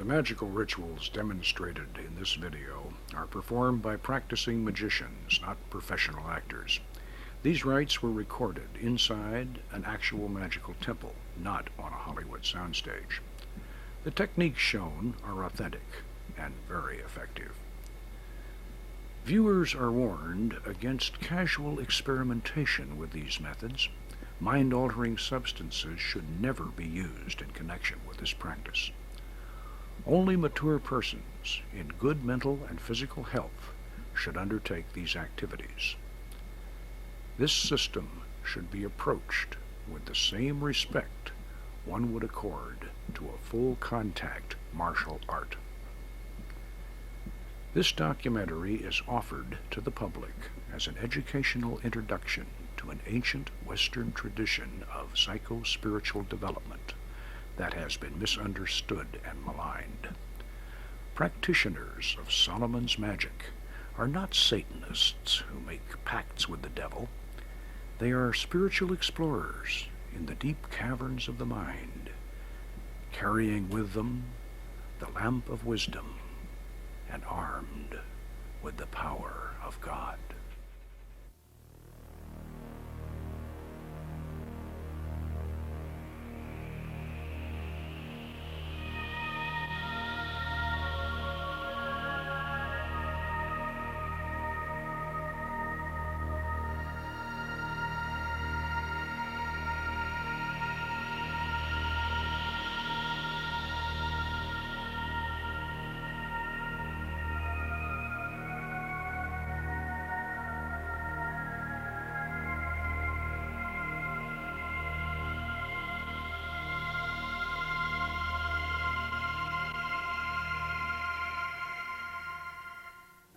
magical rituals demonstrated in this video are performed by practicing magicians, not professional actors. These rites were recorded inside an actual magical temple, not on a Hollywood soundstage. The techniques shown are authentic and very effective. Viewers are warned against casual experimentation with these methods. Mind-altering substances should never be used in connection with this practice. Only mature persons in good mental and physical health should undertake these activities. This system should be approached with the same respect one would accord to a full-contact martial art. This documentary is offered to the public as an educational introduction to an ancient Western tradition of psycho-spiritual development that has been misunderstood and maligned. Practitioners of Solomon's magic are not Satanists who make pacts with the devil. They are spiritual explorers in the deep caverns of the mind, carrying with them the lamp of wisdom and armed with the power of God.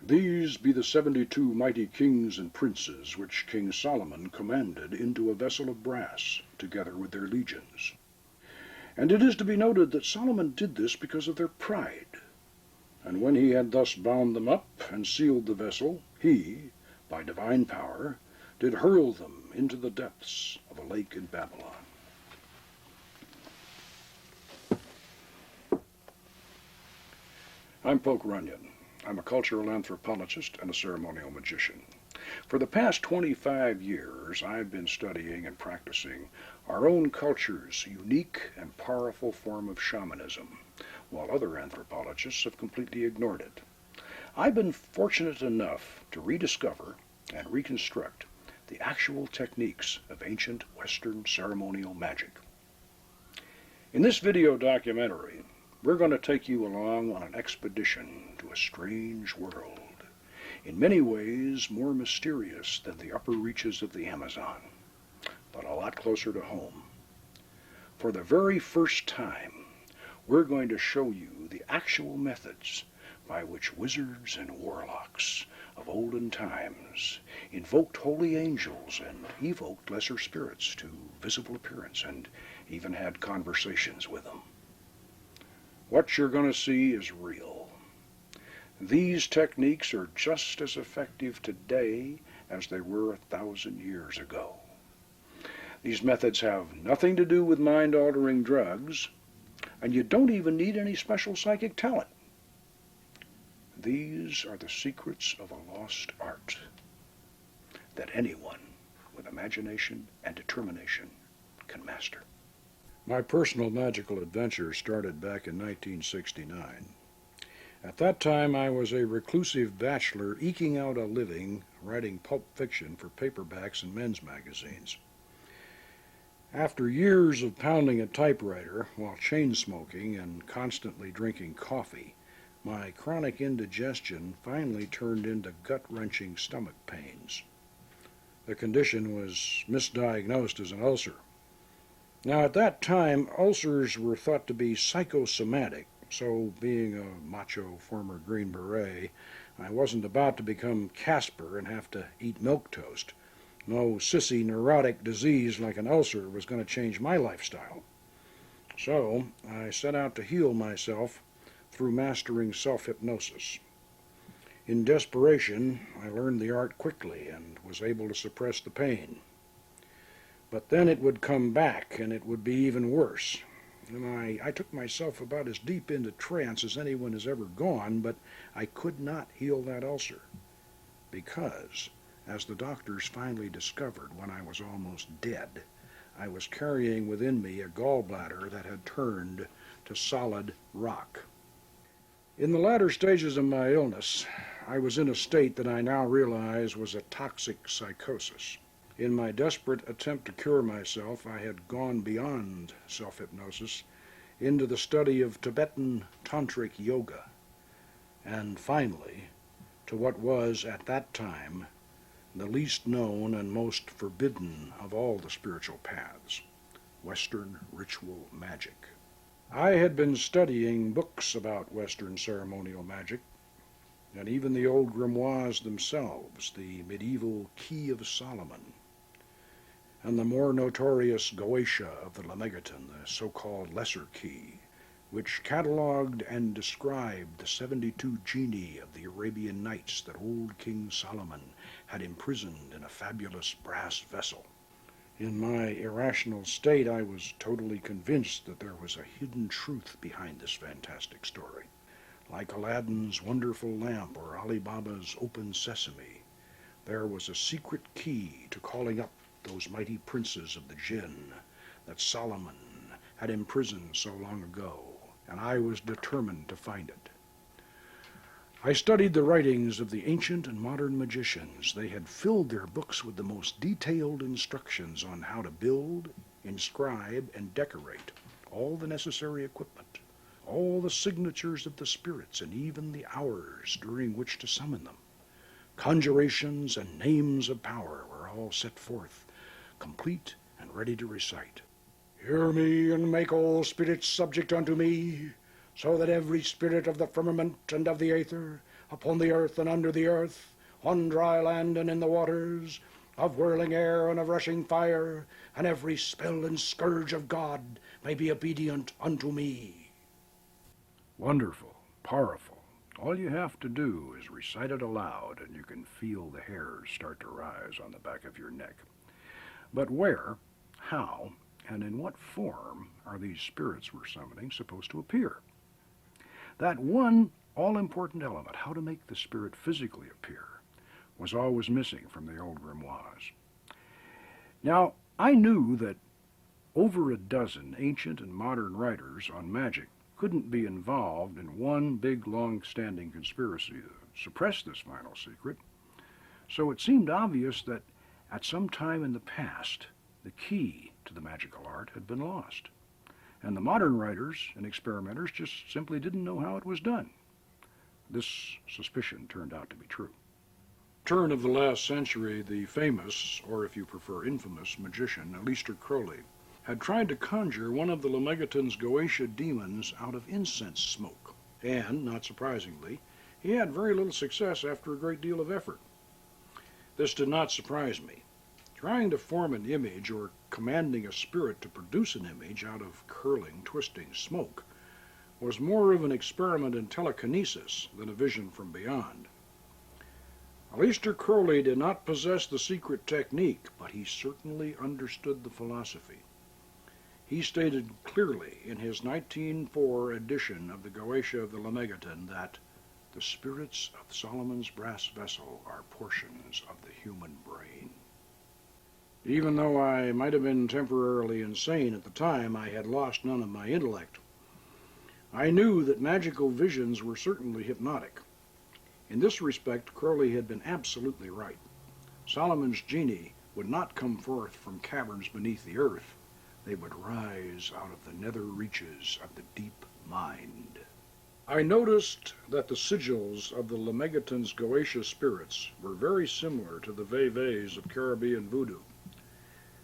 These be the 72 mighty kings and princes which King Solomon commanded into a vessel of brass, together with their legions. And it is to be noted that Solomon did this because of their pride. And when he had thus bound them up and sealed the vessel, he, by divine power, did hurl them into the depths of a lake in Babylon. I'm Poke Runyon. I'm a cultural anthropologist and a ceremonial magician. For the past 25 years, I've been studying and practicing our own culture's unique and powerful form of shamanism, while other anthropologists have completely ignored it. I've been fortunate enough to rediscover and reconstruct the actual techniques of ancient Western ceremonial magic. In this video documentary, we're going to take you along on an expedition to a strange world, in many ways more mysterious than the upper reaches of the Amazon, but a lot closer to home. For the very first time, we're going to show you the actual methods by which wizards and warlocks of olden times invoked holy angels and evoked lesser spirits to visible appearance and even had conversations with them. What you're going to see is real. These techniques are just as effective today as they were 1,000 years ago. These methods have nothing to do with mind-altering drugs, and you don't even need any special psychic talent. These are the secrets of a lost art that anyone with imagination and determination can master. My personal magical adventure started back in 1969. At that time, I was a reclusive bachelor eking out a living writing pulp fiction for paperbacks and men's magazines. After years of pounding a typewriter while chain smoking and constantly drinking coffee, my chronic indigestion finally turned into gut-wrenching stomach pains. The condition was misdiagnosed as an ulcer. Now, at that time, ulcers were thought to be psychosomatic, so being a macho former Green Beret, I wasn't about to become Casper and have to eat milquetoast. No sissy neurotic disease like an ulcer was going to change my lifestyle. So I set out to heal myself through mastering self-hypnosis. In desperation, I learned the art quickly and was able to suppress the pain. But then it would come back, and it would be even worse. and I took myself about as deep into trance as anyone has ever gone, but I could not heal that ulcer because, as the doctors finally discovered when I was almost dead, I was carrying within me a gallbladder that had turned to solid rock. In the latter stages of my illness, I was in a state that I now realize was a toxic psychosis. In my desperate attempt to cure myself, I had gone beyond self-hypnosis into the study of Tibetan tantric yoga, and finally to what was at that time the least known and most forbidden of all the spiritual paths, Western ritual magic. I had been studying books about Western ceremonial magic, and even the old grimoires themselves, the medieval Key of Solomon, and the more notorious Goetia of the Lemegeton, the so-called Lesser Key, which catalogued and described the 72 genii of the Arabian Nights that old King Solomon had imprisoned in a fabulous brass vessel. In my irrational state, I was totally convinced that there was a hidden truth behind this fantastic story. Like Aladdin's wonderful lamp or Ali Baba's open sesame, there was a secret key to calling up those mighty princes of the jinn that Solomon had imprisoned so long ago, and I was determined to find it. I studied the writings of the ancient and modern magicians. They had filled their books with the most detailed instructions on how to build, inscribe, and decorate all the necessary equipment, all the signatures of the spirits, and even the hours during which to summon them. Conjurations and names of power were all set forth, complete and ready to recite. Hear me, and make all spirits subject unto me, so that every spirit of the firmament and of the aether, upon the earth and under the earth, on dry land and in the waters, of whirling air and of rushing fire, and every spell and scourge of God may be obedient unto me. Wonderful, powerful. All you have to do is recite it aloud, and you can feel the hairs start to rise on the back of your neck. But where, how, and in what form are these spirits we're summoning supposed to appear? That one all-important element, how to make the spirit physically appear, was always missing from the old grimoires. Now, I knew that over a dozen ancient and modern writers on magic couldn't be involved in one big, long-standing conspiracy to suppress this final secret, so it seemed obvious that at some time in the past, the key to the magical art had been lost, and the modern writers and experimenters just simply didn't know how it was done. This suspicion turned out to be true. Turn of the last century, the famous, or if you prefer infamous, magician Aleister Crowley had tried to conjure one of the Lemegeton's Goetia demons out of incense smoke, and, not surprisingly, he had very little success after a great deal of effort. This did not surprise me. Trying to form an image or commanding a spirit to produce an image out of curling, twisting smoke was more of an experiment in telekinesis than a vision from beyond. Aleister Crowley did not possess the secret technique, but he certainly understood the philosophy. He stated clearly in his 1904 edition of the Goetia of the Lemegeton that the spirits of Solomon's brass vessel are portions of the human brain. Even though I might have been temporarily insane at the time, I had lost none of my intellect. I knew that magical visions were certainly hypnotic. In this respect, Crowley had been absolutely right. Solomon's genii would not come forth from caverns beneath the earth. They would rise out of the nether reaches of the deep mind. I noticed that the sigils of the Lemegeton's Goetia spirits were very similar to the vevés of Caribbean voodoo.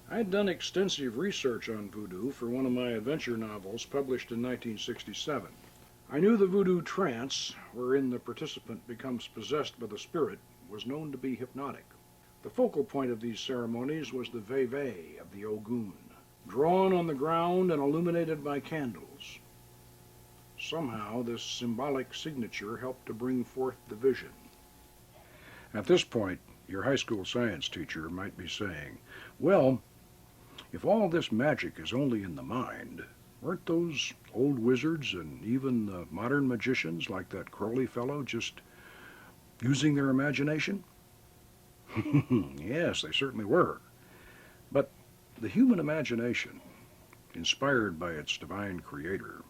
I had done extensive research on voodoo for one of my adventure novels published in 1967. I knew the voodoo trance, wherein the participant becomes possessed by the spirit, was known to be hypnotic. The focal point of these ceremonies was the veve of the Ogun, drawn on the ground and illuminated by candles. Somehow this symbolic signature helped to bring forth the vision. At this point, your high school science teacher might be saying, well, if all this magic is only in the mind, Weren't those old wizards and even the modern magicians like that Crowley fellow just using their imagination? Yes, they certainly were. But the human imagination, inspired by its divine creator,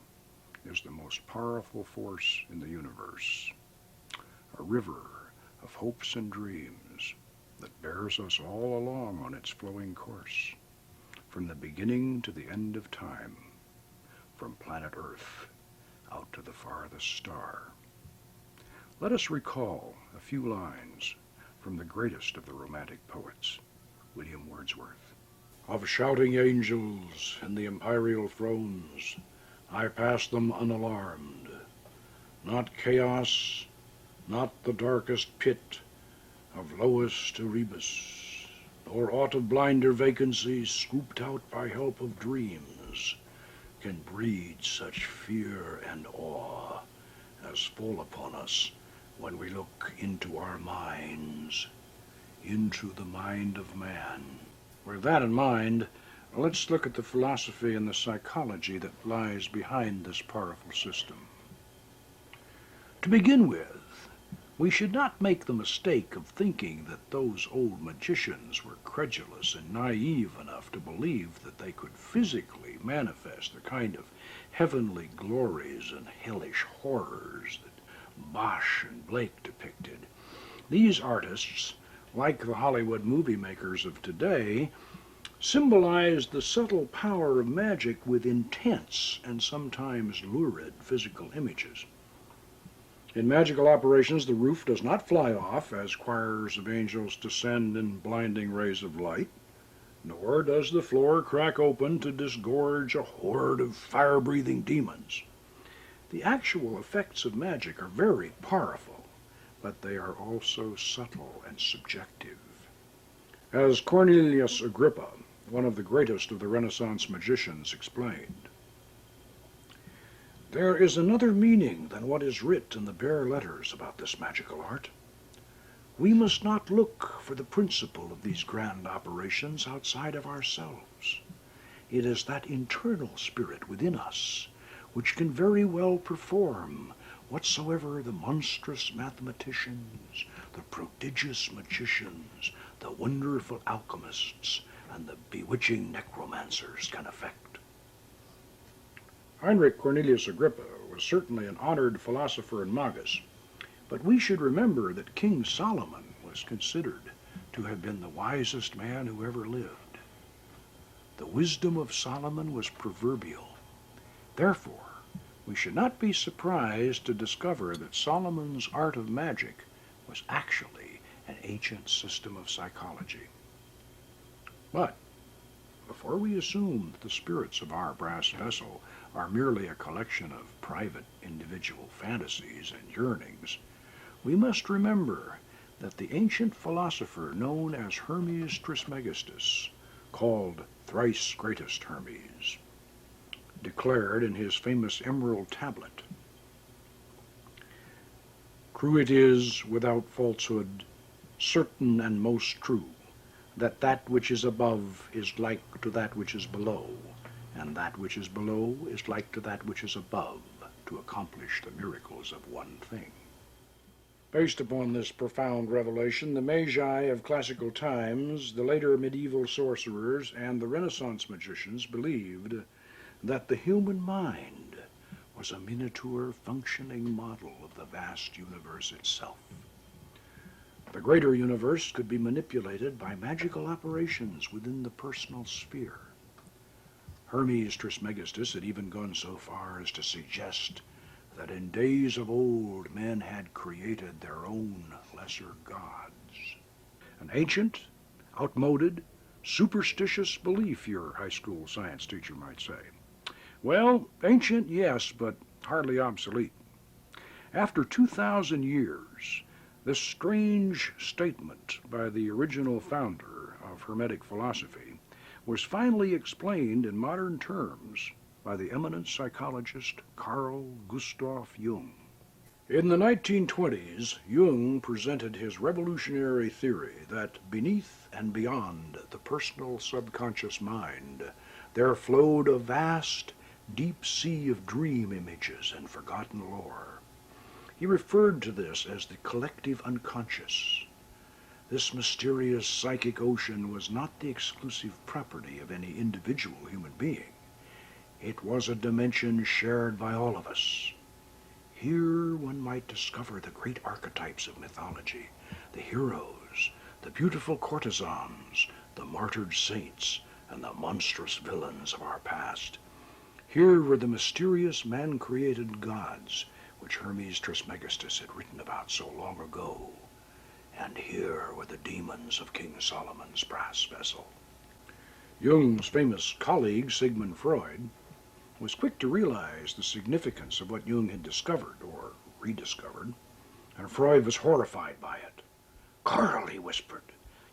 is the most powerful force in the universe, a river of hopes and dreams that bears us all along on its flowing course, from the beginning to the end of time, from planet Earth out to the farthest star. Let us recall a few lines from the greatest of the Romantic poets, William Wordsworth. Of shouting angels in the imperial thrones, I pass them unalarmed. Not chaos, not the darkest pit of lowest Erebus, nor aught of blinder vacancies scooped out by help of dreams, can breed such fear and awe as fall upon us when we look into our minds, into the mind of man. With that in mind, let's look at the philosophy and the psychology that lies behind this powerful system. To begin with, we should not make the mistake of thinking that those old magicians were credulous and naive enough to believe that they could physically manifest the kind of heavenly glories and hellish horrors that Bosch and Blake depicted. These artists, like the Hollywood movie makers of today, symbolized the subtle power of magic with intense and sometimes lurid physical images. In magical operations, the roof does not fly off as choirs of angels descend in blinding rays of light, nor does the floor crack open to disgorge a horde of fire-breathing demons. The actual effects of magic are very powerful, but they are also subtle and subjective. As Cornelius Agrippa, one of the greatest of the Renaissance magicians, explained, there is another meaning than what is writ in the bare letters about this magical art. We must not look for the principle of these grand operations outside of ourselves. It is that internal spirit within us which can very well perform whatsoever the monstrous mathematicians, the prodigious magicians, the wonderful alchemists, and the bewitching necromancers can effect. Heinrich Cornelius Agrippa was certainly an honored philosopher and magus, but we should remember that King Solomon was considered to have been the wisest man who ever lived. The wisdom of Solomon was proverbial. Therefore, we should not be surprised to discover that Solomon's art of magic was actually an ancient system of psychology. But before we assume that the spirits of our brass vessel are merely a collection of private individual fantasies and yearnings, we must remember that the ancient philosopher known as Hermes Trismegistus, called thrice greatest Hermes, declared in his famous emerald tablet, "True it is, without falsehood, certain and most true, that that which is above is like to that which is below, and that which is below is like to that which is above, to accomplish the miracles of one thing." Based upon this profound revelation, the Magi of classical times, the later medieval sorcerers, and the Renaissance magicians believed that the human mind was a miniature functioning model of the vast universe itself. The greater universe could be manipulated by magical operations within the personal sphere. Hermes Trismegistus had even gone so far as to suggest that in days of old men had created their own lesser gods. An ancient, outmoded, superstitious belief, your high school science teacher might say. Well, ancient, yes, but hardly obsolete. After 2,000 years, this strange statement by the original founder of Hermetic philosophy was finally explained in modern terms by the eminent psychologist Carl Gustav Jung. In the 1920s, Jung presented his revolutionary theory that beneath and beyond the personal subconscious mind, there flowed a vast, deep sea of dream images and forgotten lore. He referred to this as the collective unconscious. This mysterious psychic ocean was not the exclusive property of any individual human being. It was a dimension shared by all of us. Here one might discover the great archetypes of mythology, the heroes, the beautiful courtesans, the martyred saints, and the monstrous villains of our past. Here were the mysterious man-created gods which Hermes Trismegistus had written about so long ago. And here were the demons of King Solomon's brass vessel. Jung's famous colleague, Sigmund Freud, was quick to realize the significance of what Jung had discovered, or rediscovered, and Freud was horrified by it. "Carl," he whispered,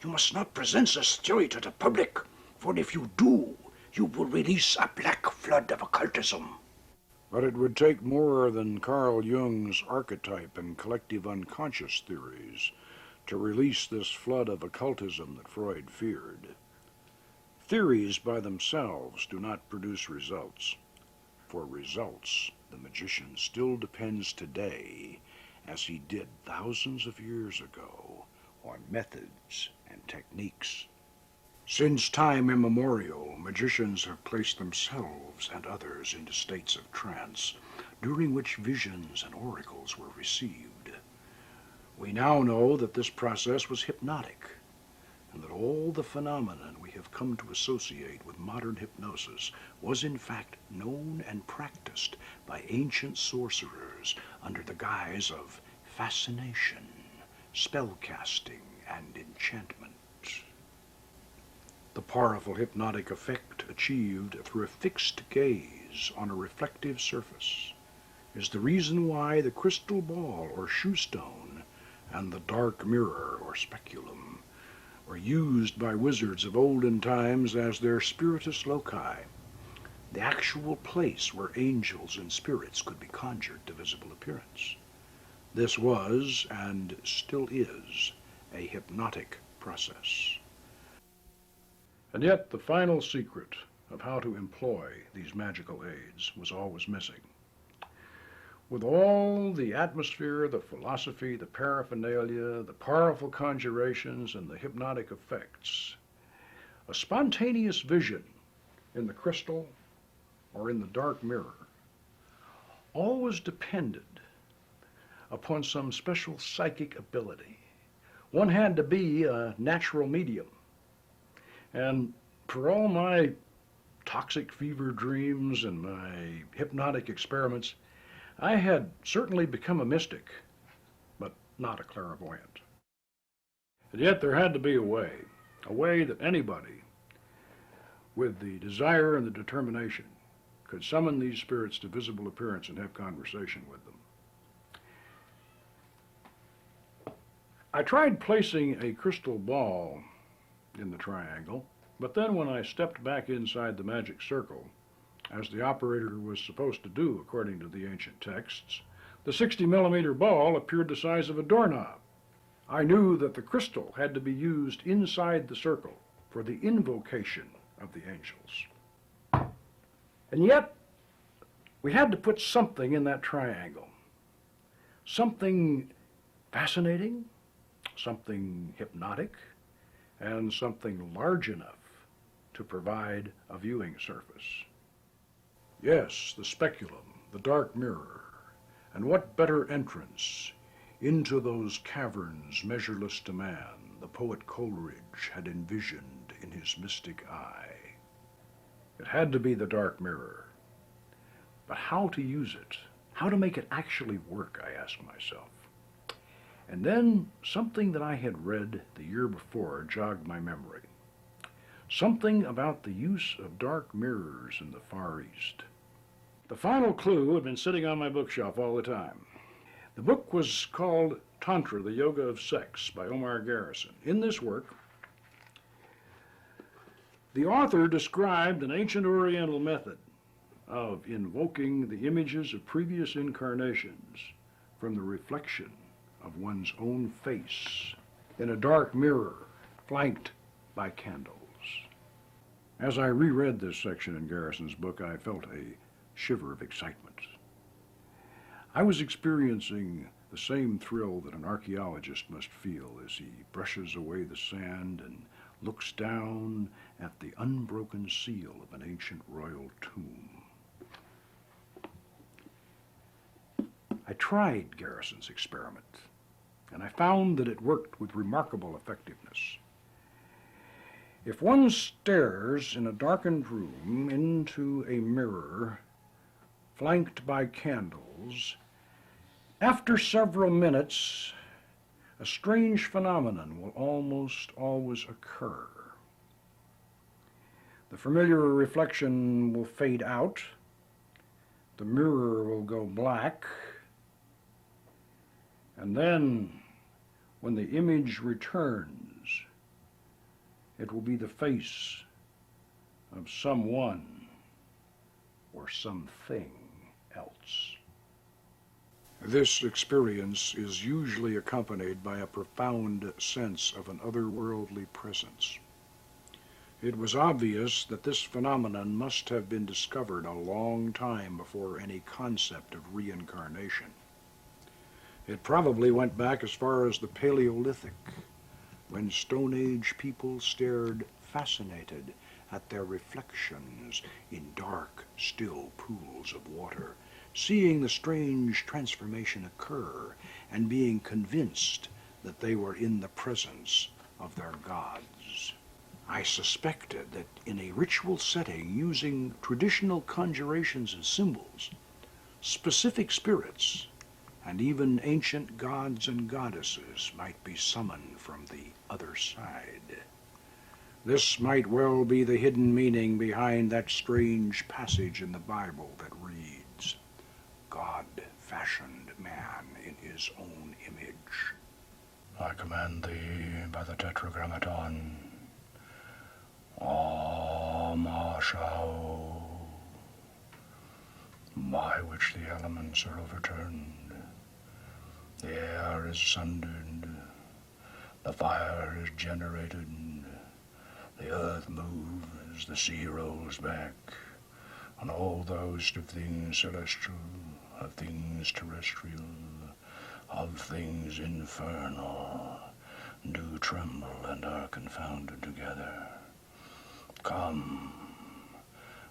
"you must not present this theory to the public, for if you do, you will release a black flood of occultism." But it would take more than Carl Jung's archetype and collective unconscious theories to release this flood of occultism that Freud feared. Theories by themselves do not produce results. For results, the magician still depends today, as he did thousands of years ago, on methods and techniques. Since time immemorial, magicians have placed themselves and others into states of trance, during which visions and oracles were received. We now know that this process was hypnotic, and that all the phenomenon we have come to associate with modern hypnosis was in fact known and practiced by ancient sorcerers under the guise of fascination, spellcasting, and enchantment. The powerful hypnotic effect achieved through a fixed gaze on a reflective surface is the reason why the crystal ball or shoe stone and the dark mirror or speculum were used by wizards of olden times as their spiritus loci, the actual place where angels and spirits could be conjured to visible appearance. This was, and still is, a hypnotic process. And yet the final secret of how to employ these magical aids was always missing. With all the atmosphere, the philosophy, the paraphernalia, the powerful conjurations, and the hypnotic effects, a spontaneous vision in the crystal or in the dark mirror always depended upon some special psychic ability. One had to be a natural medium. And for all my toxic fever dreams and my hypnotic experiments, I had certainly become a mystic, but not a clairvoyant. And yet there had to be a way that anybody with the desire and the determination could summon these spirits to visible appearance and have conversation with them. I tried placing a crystal ball in the triangle, but then when I stepped back inside the magic circle, as the operator was supposed to do according to the ancient texts, the 60-millimeter ball appeared the size of a doorknob. I knew that the crystal had to be used inside the circle for the invocation of the angels. And yet, we had to put something in that triangle. Something fascinating, something hypnotic, and something large enough to provide a viewing surface. Yes, the speculum, the dark mirror, and what better entrance into those caverns measureless to man the poet Coleridge had envisioned in his mystic eye. It had to be the dark mirror. But how to use it? How to make it actually work, I asked myself. And then something that I had read the year before jogged my memory. Something about the use of dark mirrors in the Far East. The final clue had been sitting on my bookshelf all the time. The book was called Tantra, the Yoga of Sex by Omar Garrison. In this work, the author described an ancient Oriental method of invoking the images of previous incarnations from the reflection of one's own face in a dark mirror flanked by candles. As I reread this section in Garrison's book, I felt a shiver of excitement. I was experiencing the same thrill that an archaeologist must feel as he brushes away the sand and looks down at the unbroken seal of an ancient royal tomb. I tried Garrison's experiment, and I found that it worked with remarkable effectiveness. If one stares in a darkened room into a mirror flanked by candles, after several minutes, a strange phenomenon will almost always occur. The familiar reflection will fade out, the mirror will go black, and then, when the image returns, it will be the face of someone or something else. This experience is usually accompanied by a profound sense of an otherworldly presence. It was obvious that this phenomenon must have been discovered a long time before any concept of reincarnation. It probably went back as far as the Paleolithic, when Stone Age people stared fascinated at their reflections in dark, still pools of water, seeing the strange transformation occur and being convinced that they were in the presence of their gods. I suspected that in a ritual setting using traditional conjurations and symbols, specific spirits and even ancient gods and goddesses might be summoned from the other side. This might well be the hidden meaning behind that strange passage in the Bible that reads, God fashioned man in his own image. I command thee by the Tetragrammaton, Amashao, by which the elements are overturned, the air is sundered, the fire is generated, the earth moves, the sea rolls back, and all the host of things celestial, of things terrestrial, of things infernal, do tremble and are confounded together. Come,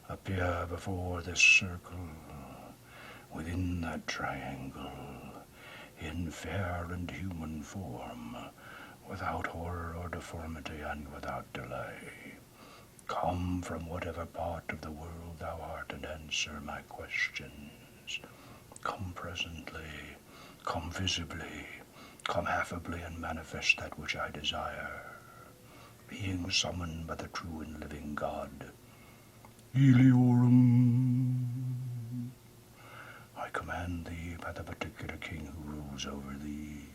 appear before this circle, within that triangle, in fair and human form, without horror or deformity and without delay. Come from whatever part of the world thou art and answer my questions. Come presently, come visibly, come affably and manifest that which I desire, being summoned by the true and living God. Eliorum. I command thee by the particular king who rules over thee,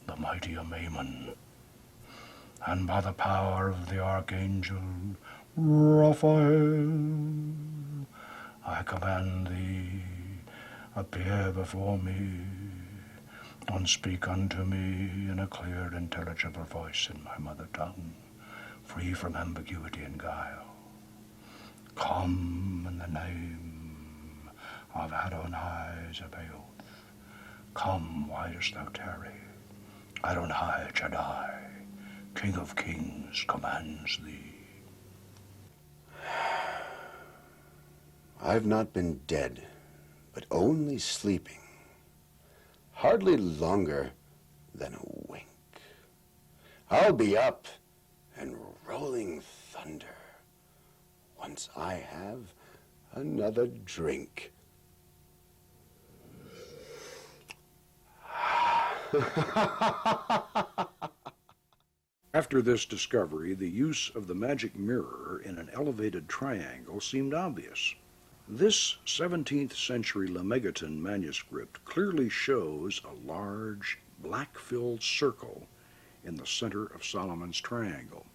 the mighty Amaymon, and by the power of the archangel Raphael, I command thee, appear before me, and speak unto me in a clear, intelligible voice in my mother tongue, free from ambiguity and guile. Come in the name of Adonai Zebaoth. Come, why dost thou tarry? Adonai Shaddai, King of Kings, commands thee. I've not been dead, but only sleeping, hardly longer than a wink. I'll be up and rolling thunder once I have another drink. After this discovery, the use of the magic mirror in an elevated triangle seemed obvious. This 17th century Lemegeton manuscript clearly shows a large, black-filled circle in the center of Solomon's triangle.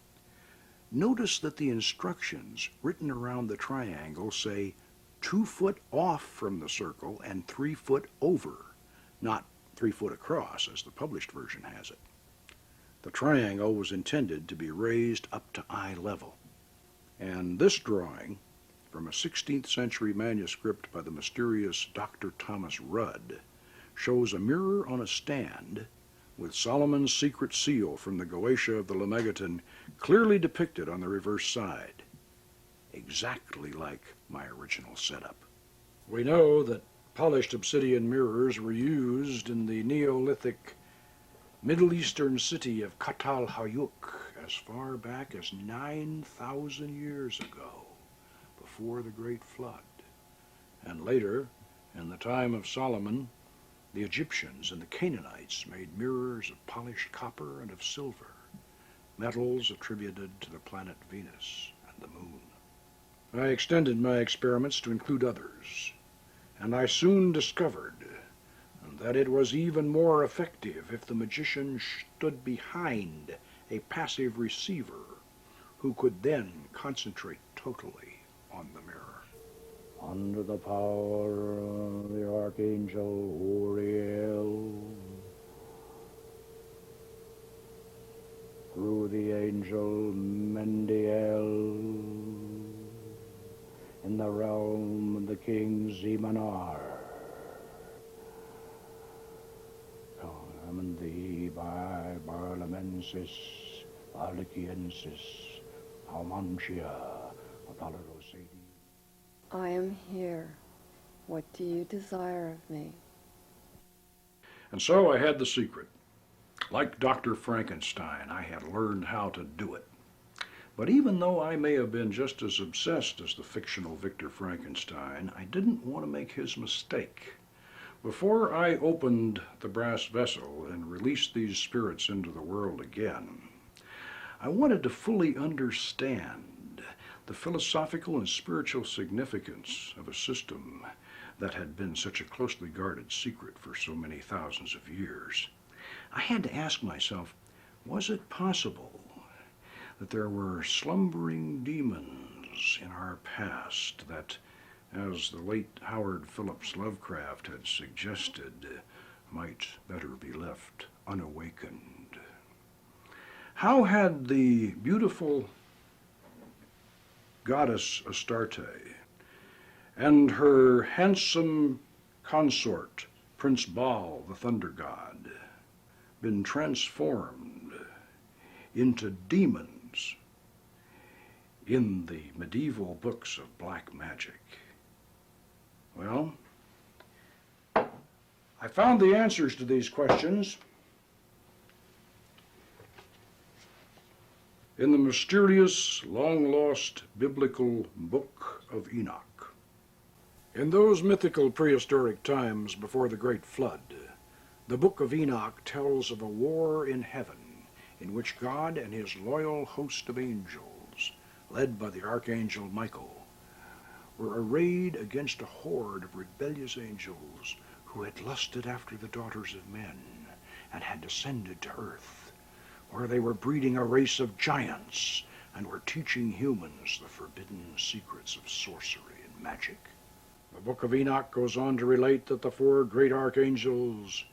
Notice that the instructions written around the triangle say 2 foot off from the circle and 3 foot over, not 3 foot across as the published version has it. The triangle was intended to be raised up to eye level, and this drawing from a 16th century manuscript by the mysterious Dr. Thomas Rudd shows a mirror on a stand with Solomon's secret seal from the Goetia of the Lemegeton clearly depicted on the reverse side, exactly like my original setup. We know that polished obsidian mirrors were used in the Neolithic Middle Eastern city of Kut al-Hayuk as far back as 9,000 years ago, before the Great Flood. And later, in the time of Solomon, the Egyptians and the Canaanites made mirrors of polished copper and of silver, metals attributed to the planet Venus and the moon. I extended my experiments to include others, and I soon discovered that it was even more effective if the magician stood behind a passive receiver who could then concentrate totally on the mirror. Under the power of the Archangel Uriel, through the angel Mendiel, in the realm of the king Zemanar, command thee by Barlamensis, Barliciensis, Almantia, Apollodosae. I am here. What do you desire of me? And so I had the secret. Like Dr. Frankenstein, I had learned how to do it. But even though I may have been just as obsessed as the fictional Victor Frankenstein, I didn't want to make his mistake. Before I opened the brass vessel and released these spirits into the world again, I wanted to fully understand the philosophical and spiritual significance of a system that had been such a closely guarded secret for so many thousands of years. I had to ask myself, was it possible that there were slumbering demons in our past that, as the late Howard Phillips Lovecraft had suggested, might better be left unawakened? How had the beautiful goddess Astarte and her handsome consort, Prince Baal, the thunder god, been transformed into demons in the medieval books of black magic? Well, I found the answers to these questions in the mysterious, long-lost biblical Book of Enoch. In those mythical prehistoric times before the Great Flood, the Book of Enoch tells of a war in heaven in which God and his loyal host of angels, led by the Archangel Michael, were arrayed against a horde of rebellious angels who had lusted after the daughters of men and had descended to earth, where they were breeding a race of giants and were teaching humans the forbidden secrets of sorcery and magic. The Book of Enoch goes on to relate that the four great archangels,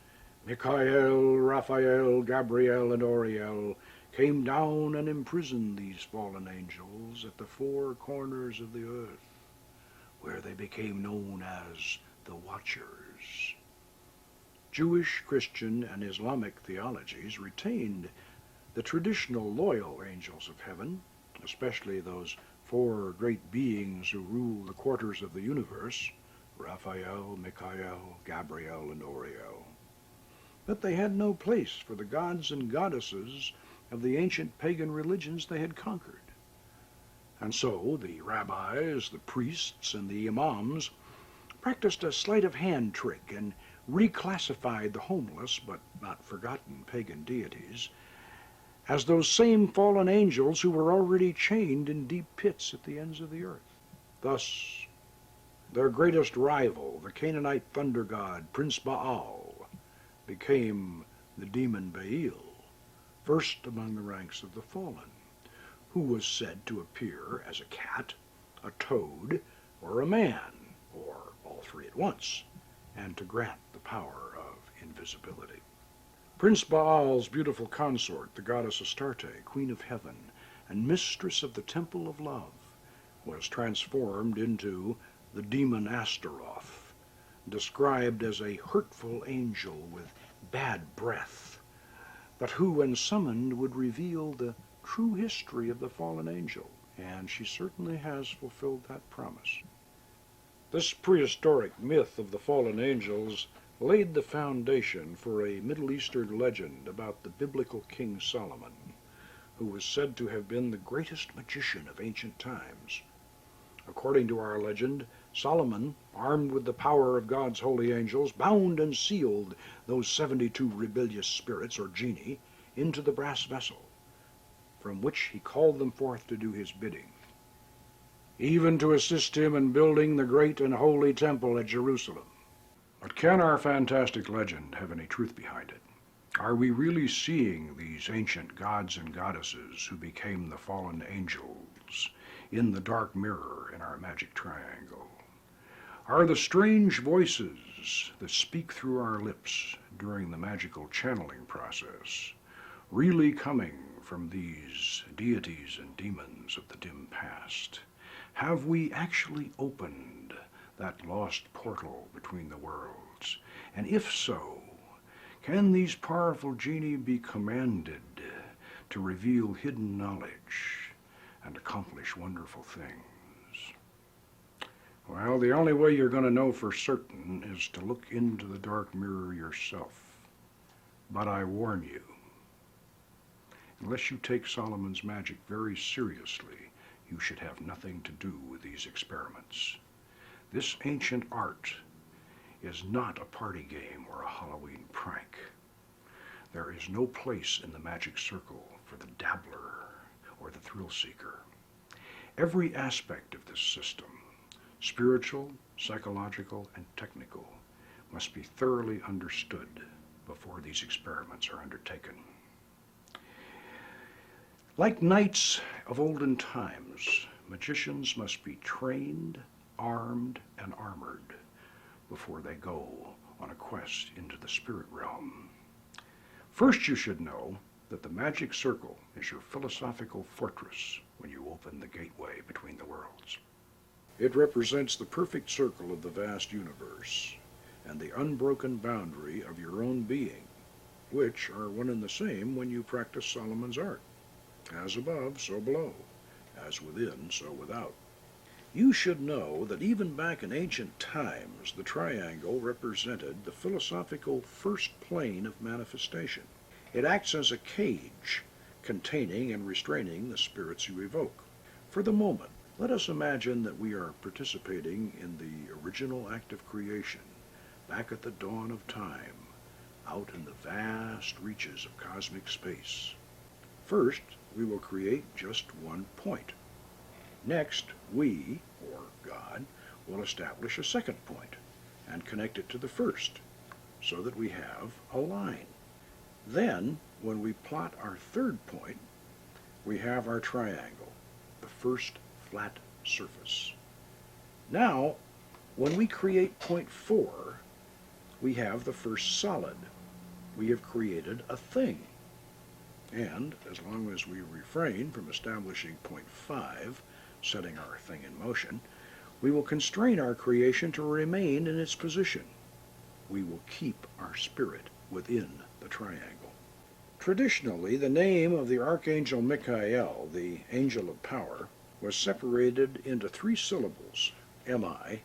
Michael, Raphael, Gabriel, and Uriel, came down and imprisoned these fallen angels at the four corners of the earth, where they became known as the Watchers. Jewish, Christian, and Islamic theologies retained the traditional loyal angels of heaven, especially those four great beings who rule the quarters of the universe, Raphael, Michael, Gabriel, and Uriel. But they had no place for the gods and goddesses of the ancient pagan religions they had conquered. And so the rabbis, the priests, and the imams practiced a sleight of hand trick and reclassified the homeless but not forgotten pagan deities as those same fallen angels who were already chained in deep pits at the ends of the earth. Thus, their greatest rival, the Canaanite thunder god, Prince Baal, became the demon Baal, first among the ranks of the fallen, who was said to appear as a cat, a toad, or a man, or all three at once, and to grant the power of invisibility. Prince Baal's beautiful consort, the goddess Astarte, queen of heaven and mistress of the temple of love, was transformed into the demon Astaroth, described as a hurtful angel with bad breath, but who, when summoned, would reveal the true history of the fallen angel, and she certainly has fulfilled that promise. This prehistoric myth of the fallen angels laid the foundation for a Middle Eastern legend about the biblical King Solomon, who was said to have been the greatest magician of ancient times. According to our legend, Solomon, armed with the power of God's holy angels, bound and sealed those 72 rebellious spirits, or genii, into the brass vessel, from which he called them forth to do his bidding, even to assist him in building the great and holy temple at Jerusalem. But can our fantastic legend have any truth behind it? Are we really seeing these ancient gods and goddesses who became the fallen angels in the dark mirror in our magic triangle? Are the strange voices that speak through our lips during the magical channeling process really coming from these deities and demons of the dim past? Have we actually opened that lost portal between the worlds? And if so, can these powerful genii be commanded to reveal hidden knowledge and accomplish wonderful things? Well, the only way you're going to know for certain is to look into the dark mirror yourself. But I warn you, unless you take Solomon's magic very seriously, you should have nothing to do with these experiments. This ancient art is not a party game or a Halloween prank. There is no place in the magic circle for the dabbler or the thrill seeker. Every aspect of this system, spiritual, psychological, and technical, must be thoroughly understood before these experiments are undertaken. Like knights of olden times, magicians must be trained, armed, and armored before they go on a quest into the spirit realm. First, you should know that the magic circle is your philosophical fortress when you open the gateway between the worlds. It represents the perfect circle of the vast universe and the unbroken boundary of your own being, which are one and the same when you practice Solomon's art. As above, so below. As within, so without. You should know that even back in ancient times, the triangle represented the philosophical first plane of manifestation. It acts as a cage, containing and restraining the spirits you evoke. For the moment, let us imagine that we are participating in the original act of creation, back at the dawn of time, out in the vast reaches of cosmic space. First, we will create just one point. Next, we, or God, will establish a second point and connect it to the first, so that we have a line. Then, when we plot our third point, we have our triangle, the first flat surface. Now, when we create point 4, we have the first solid. We have created a thing. And as long as we refrain from establishing point 5, setting our thing in motion, we will constrain our creation to remain in its position. We will keep our spirit within the triangle. Traditionally, the name of the Archangel Michael, the angel of power, was separated into 3 syllables, M-I-C-H-A-E-L,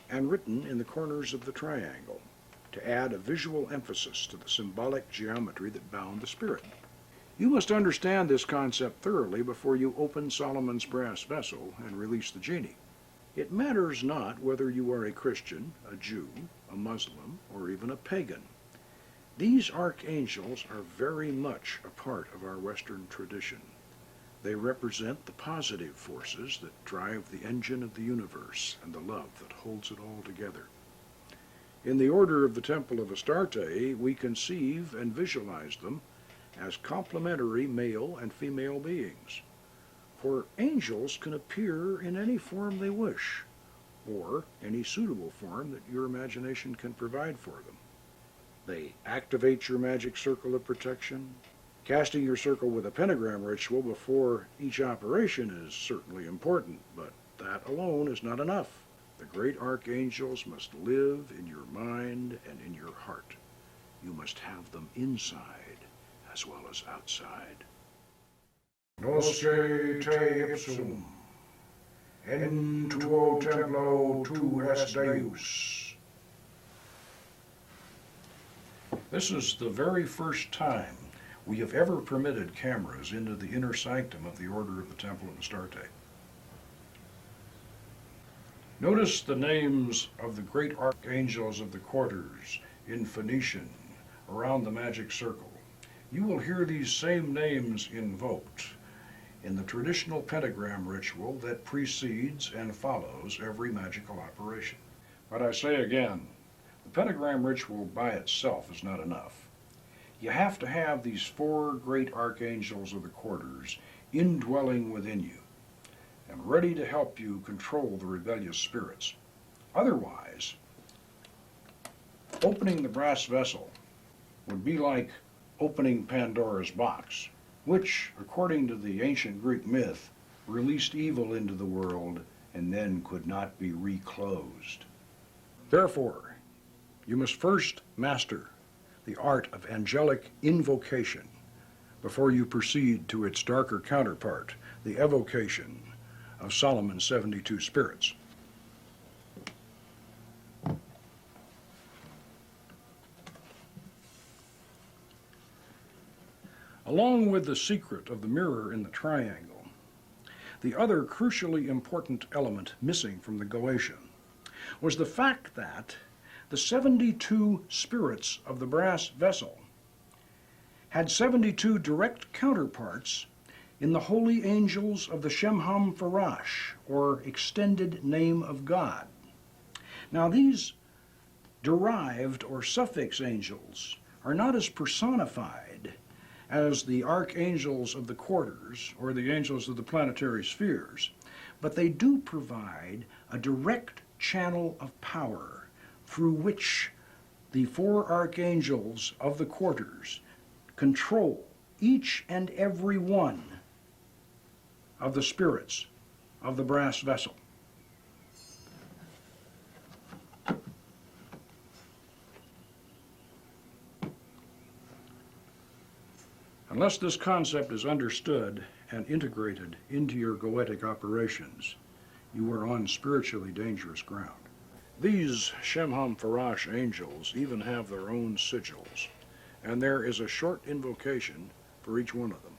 and written in the corners of the triangle, to add a visual emphasis to the symbolic geometry that bound the spirit. You must understand this concept thoroughly before you open Solomon's brass vessel and release the genie. It matters not whether you are a Christian, a Jew, a Muslim, or even a pagan. These archangels are very much a part of our Western tradition. They represent the positive forces that drive the engine of the universe and the love that holds it all together. In the order of the Temple of Astarte, we conceive and visualize them as complementary male and female beings. For angels can appear in any form they wish, or any suitable form that your imagination can provide for them. They activate your magic circle of protection, Casting your circle with a pentagram ritual before each operation is certainly important, but that alone is not enough. The great archangels must live in your mind and in your heart. You must have them inside as well as outside. Nosce te ipsum, en tuo templo tu es Deus. This is the very first time we have ever permitted cameras into the inner sanctum of the Order of the Temple of Astarte. Notice the names of the great archangels of the quarters in Phoenician around the magic circle. You will hear these same names invoked in the traditional pentagram ritual that precedes and follows every magical operation. But I say again, the pentagram ritual by itself is not enough. You have to have these four great archangels of the quarters indwelling within you and ready to help you control the rebellious spirits. Otherwise, opening the brass vessel would be like opening Pandora's box, which, according to the ancient Greek myth, released evil into the world and then could not be reclosed. Therefore, you must first master the art of angelic invocation before you proceed to its darker counterpart, the evocation of Solomon's 72 spirits. Along with the secret of the mirror in the triangle, the other crucially important element missing from the Goetia was the fact that the 72 spirits of the brass vessel had 72 direct counterparts in the holy angels of the Shemham Farash, or extended name of God. Now these derived or suffix angels are not as personified as the archangels of the quarters or the angels of the planetary spheres, but they do provide a direct channel of power through which the four archangels of the quarters control each and every one of the spirits of the brass vessel. Unless this concept is understood and integrated into your goetic operations, you are on spiritually dangerous ground. These Shemham Farash angels even have their own sigils, and there is a short invocation for each one of them.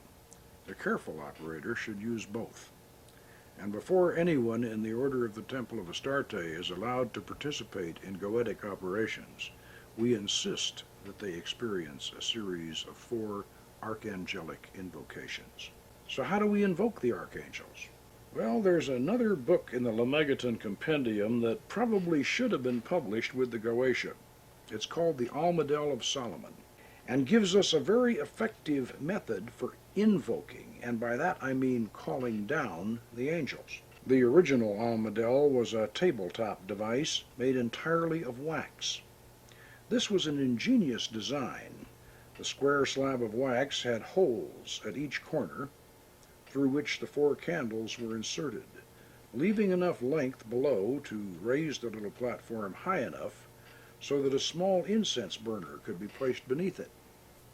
The careful operator should use both. And before anyone in the Order of the Temple of Astarte is allowed to participate in goetic operations, we insist that they experience a series of 4 archangelic invocations. So how do we invoke the archangels? Well, there's another book in the Lemegeton Compendium that probably should have been published with the Goetia. It's called the Almadel of Solomon, and gives us a very effective method for invoking, and by that I mean calling down the angels. The original Almadel was a tabletop device made entirely of wax. This was an ingenious design. The square slab of wax had holes at each corner through which the 4 candles were inserted, leaving enough length below to raise the little platform high enough so that a small incense burner could be placed beneath it,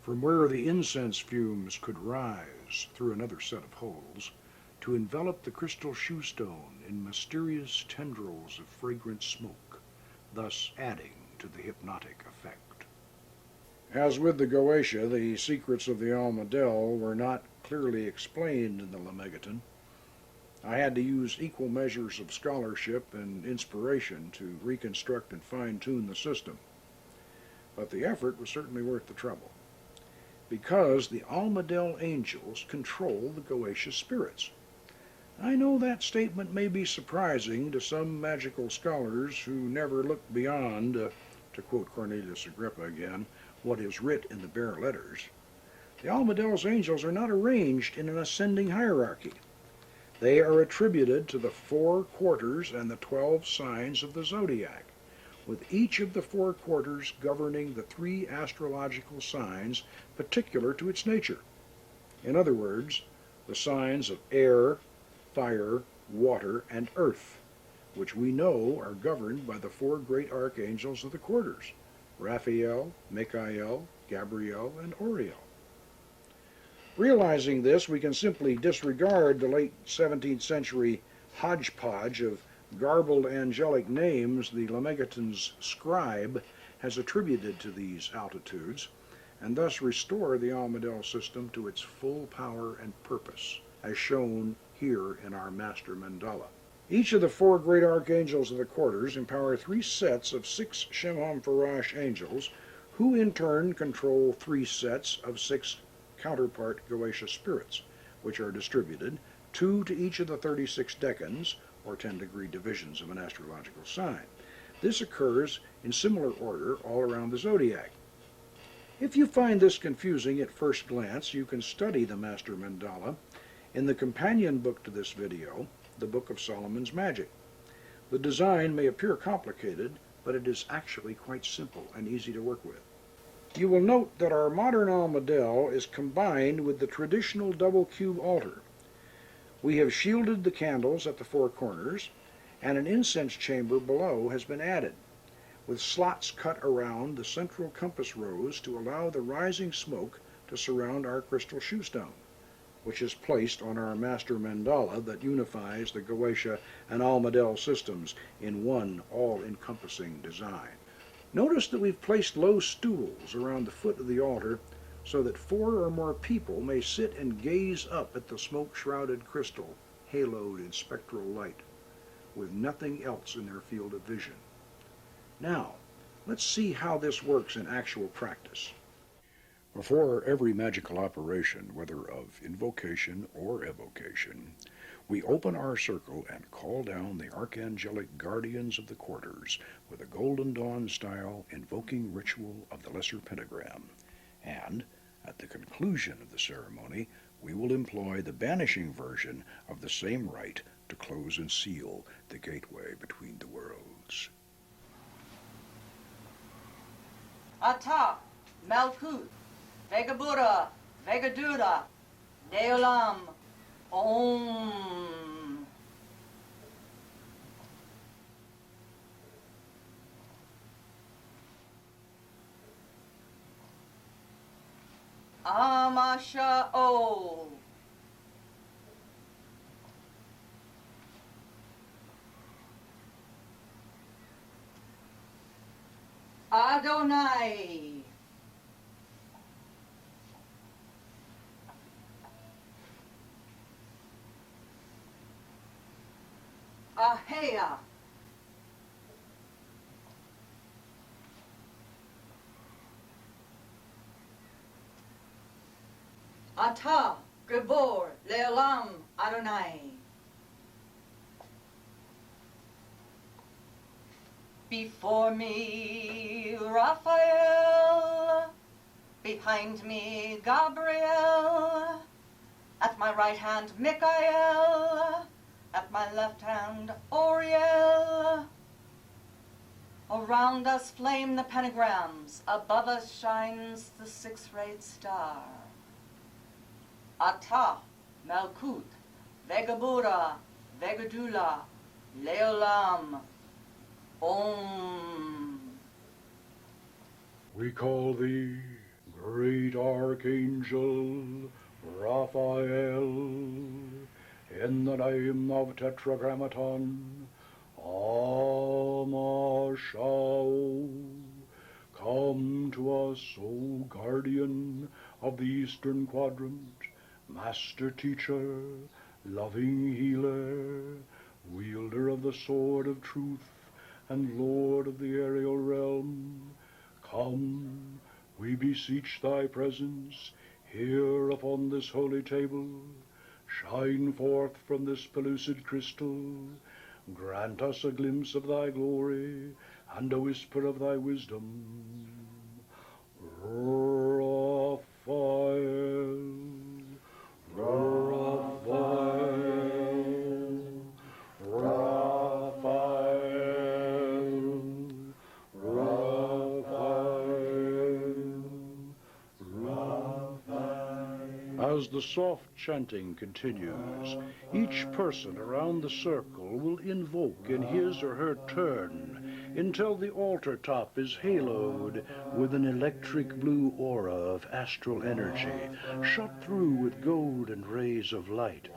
from where the incense fumes could rise through another set of holes to envelop the crystal shoe stone in mysterious tendrils of fragrant smoke, thus adding to the hypnotic effect. As with the Goetia, the secrets of the Almadel were not clearly explained in the Lemegeton. I had to use equal measures of scholarship and inspiration to reconstruct and fine-tune the system. But the effort was certainly worth the trouble, because the Almadel angels control the Goetia spirits. I know that statement may be surprising to some magical scholars who never look beyond, to quote Cornelius Agrippa again, what is writ in the bare letters. The Almadel's angels are not arranged in an ascending hierarchy. They are attributed to the 4 quarters and the 12 signs of the zodiac, with each of the 4 quarters governing the 3 astrological signs particular to its nature. In other words, the signs of air, fire, water, and earth, which we know are governed by the four great archangels of the quarters, Raphael, Michael, Gabriel, and Oriel. Realizing this, we can simply disregard the late 17th century hodgepodge of garbled angelic names the Lemegeton's scribe has attributed to these altitudes, and thus restore the Almadel system to its full power and purpose, as shown here in our master mandala. Each of the four great archangels of the quarters empower three sets of 6 Shimham Farash angels, who in turn control 3 sets of 6 counterpart Goetia spirits, which are distributed, 2 to each of the 36 decans, or 10-degree divisions of an astrological sign. This occurs in similar order all around the zodiac. If you find this confusing at first glance, you can study the Master Mandala in the companion book to this video, the Book of Solomon's Magic. The design may appear complicated, but it is actually quite simple and easy to work with. You will note that our modern Almadel is combined with the traditional double cube altar. We have shielded the candles at the 4 corners, and an incense chamber below has been added, with slots cut around the central compass rose to allow the rising smoke to surround our crystal shoestone, which is placed on our master mandala that unifies the Goetia and Almadel systems in one all-encompassing design. Notice that we've placed low stools around the foot of the altar so that 4 or more people may sit and gaze up at the smoke-shrouded crystal haloed in spectral light, with nothing else in their field of vision. Now, let's see how this works in actual practice. Before every magical operation, whether of invocation or evocation, we open our circle and call down the archangelic guardians of the quarters with a Golden Dawn style invoking ritual of the lesser pentagram, and at the conclusion of the ceremony we will employ the banishing version of the same rite to close and seal the gateway between the worlds. Ata, Malkut, Vegabura, Vegaduda, Deolam, Om. Amasha O. Adonai. Ahea. Ata, Gibor, Leolam, Adonai. Before me, Raphael. Behind me, Gabriel. At my right hand, Michael. At my left hand, Oriel. Around us flame the pentagrams. Above us shines the 6-rayed star. Ata, Malkut, Vegabura, Vegadula, Leolam, Om. We call thee, great Archangel Raphael, in the name of Tetragrammaton, Amashao. Come to us, O guardian of the eastern quadrant, master teacher, loving healer, wielder of the sword of truth, and Lord of the aerial realm. Come, we beseech thy presence here upon this holy table. Shine forth from this pellucid crystal. Grant us a glimpse of thy glory and a whisper of thy wisdom. Raphael, Raphael, Raphael, Raphael, Raphael. As the soft chanting continues, each person around the circle will invoke in his or her turn until the altar top is haloed with an electric blue aura of astral energy, shot through with golden rays of light.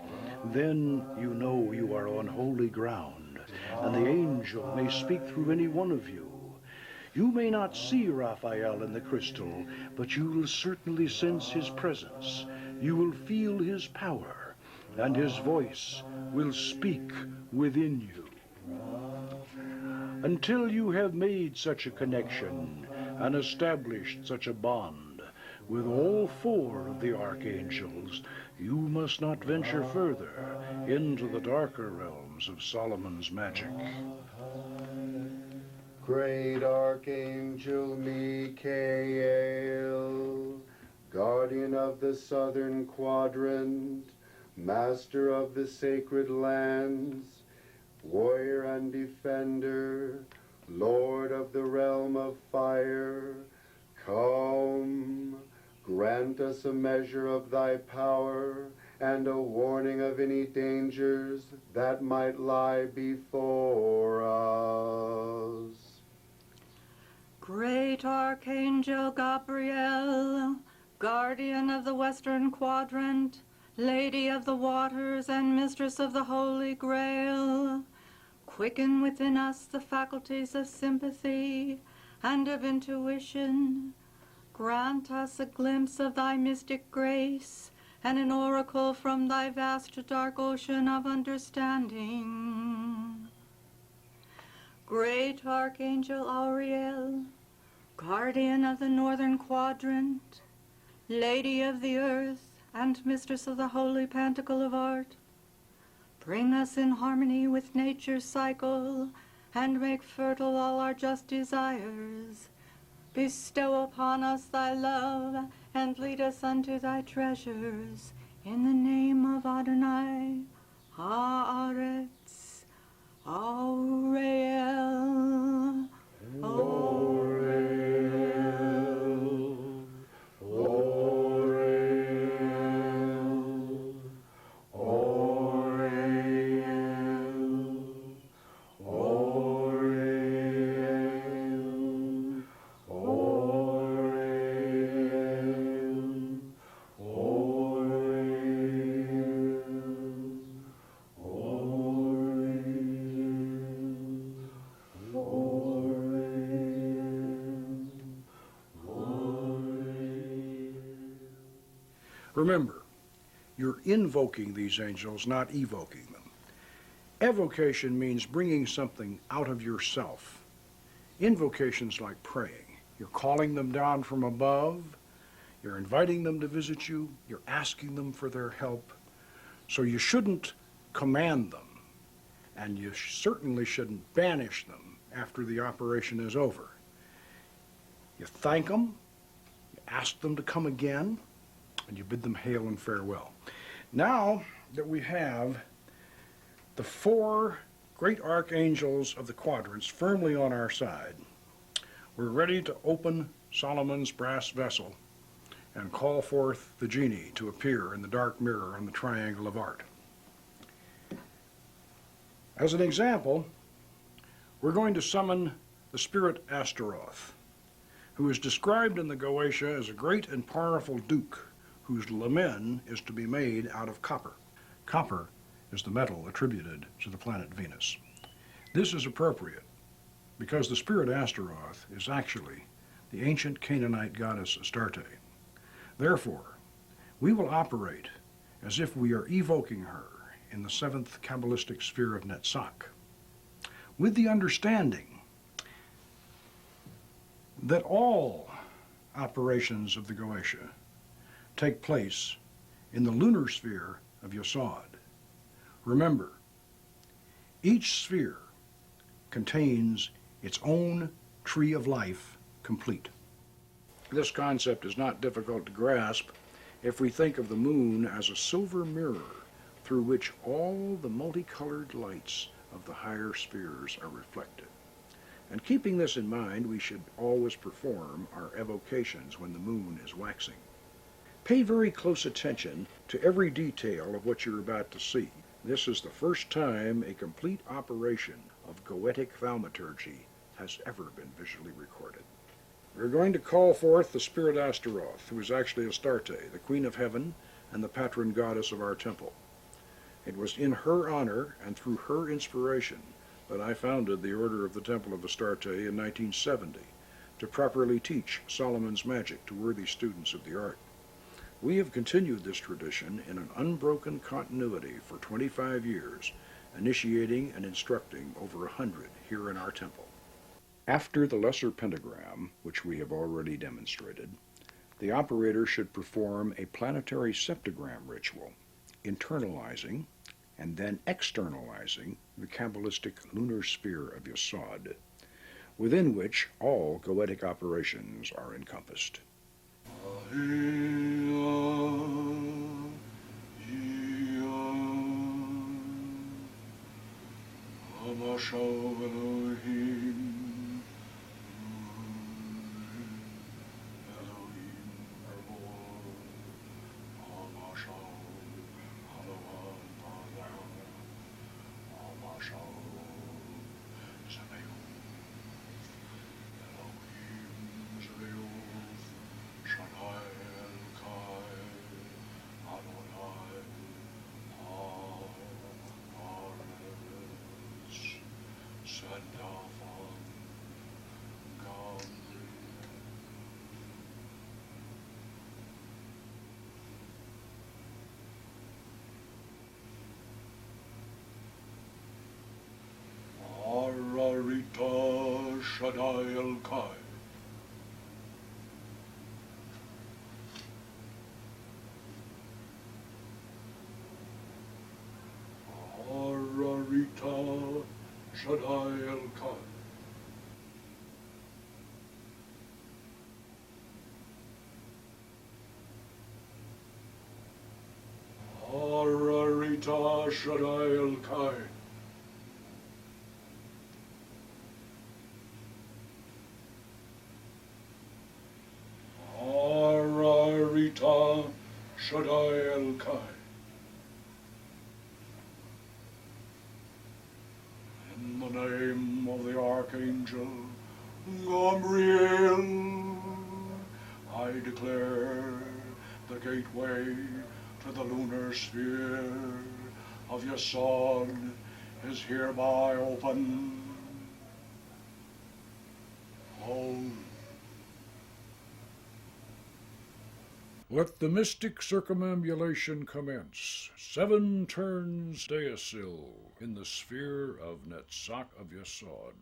Then you know you are on holy ground, and the angel may speak through any one of you. You may not see Raphael in the crystal, but you will certainly sense his presence. You will feel his power, and his voice will speak within you. Until you have made such a connection and established such a bond with all four of the archangels, you must not venture further into the darker realms of Solomon's magic. Great Archangel Michael, guardian of the southern quadrant, master of the sacred lands, warrior and defender, lord of the realm of fire, come, grant us a measure of thy power and a warning of any dangers that might lie before us. Great Archangel Gabriel, guardian of the western quadrant, lady of the waters and mistress of the Holy Grail, quicken within us the faculties of sympathy and of intuition. Grant us a glimpse of thy mystic grace and an oracle from thy vast dark ocean of understanding. Great Archangel Auriel, guardian of the northern quadrant, lady of the earth and mistress of the holy pantacle of art, bring us in harmony with nature's cycle and make fertile all our just desires. Bestow upon us thy love and lead us unto thy treasures. In the name of Adonai, Haaretz, Auriel, Remember, you're invoking these angels, not evoking them. Evocation means bringing something out of yourself. Invocation's like praying. You're calling them down from above, you're inviting them to visit you, you're asking them for their help. So you shouldn't command them, and you certainly shouldn't banish them after the operation is over. You thank them, you ask them to come again, and you bid them hail and farewell. Now that we have the four great archangels of the quadrants firmly on our side, we're ready to open Solomon's brass vessel and call forth the genie to appear in the dark mirror on the triangle of art. As an example, we're going to summon the spirit Astaroth, who is described in the Goetia as a great and powerful duke whose lamen is to be made out of copper. Copper is the metal attributed to the planet Venus. This is appropriate because the spirit Astaroth is actually the ancient Canaanite goddess Astarte. Therefore, we will operate as if we are evoking her in the seventh Kabbalistic sphere of Netzach, with the understanding that all operations of the Goetia take place in the lunar sphere of Yesod. Remember, each sphere contains its own tree of life complete. This concept is not difficult to grasp if we think of the moon as a silver mirror through which all the multicolored lights of the higher spheres are reflected. And keeping this in mind, we should always perform our evocations when the moon is waxing. Pay very close attention to every detail of what you're about to see. This is the first time a complete operation of goetic thaumaturgy has ever been visually recorded. We're going to call forth the Spirit Astaroth, who is actually Astarte, the Queen of Heaven and the patron goddess of our temple. It was in her honor and through her inspiration that I founded the Order of the Temple of Astarte in 1970 to properly teach Solomon's magic to worthy students of the art. We have continued this tradition in an unbroken continuity for 25 years, initiating and instructing over 100 here in our temple. After the lesser pentagram, which we have already demonstrated, the operator should perform a planetary septagram ritual, internalizing and then externalizing the Kabbalistic lunar sphere of Yesod, within which all goetic operations are encompassed. Ararita Shaddai El-Kai. Ararita Shaddai El-Kai. Ararita Shaddai El-Kai. Ararita Shaddai El-Kai. In the name of the Archangel Gabriel, I declare the gateway to the lunar sphere of Yesod is hereby open. Om. Let the mystic circumambulation commence. 7 turns Deasil in the sphere of Netzach of Yesod.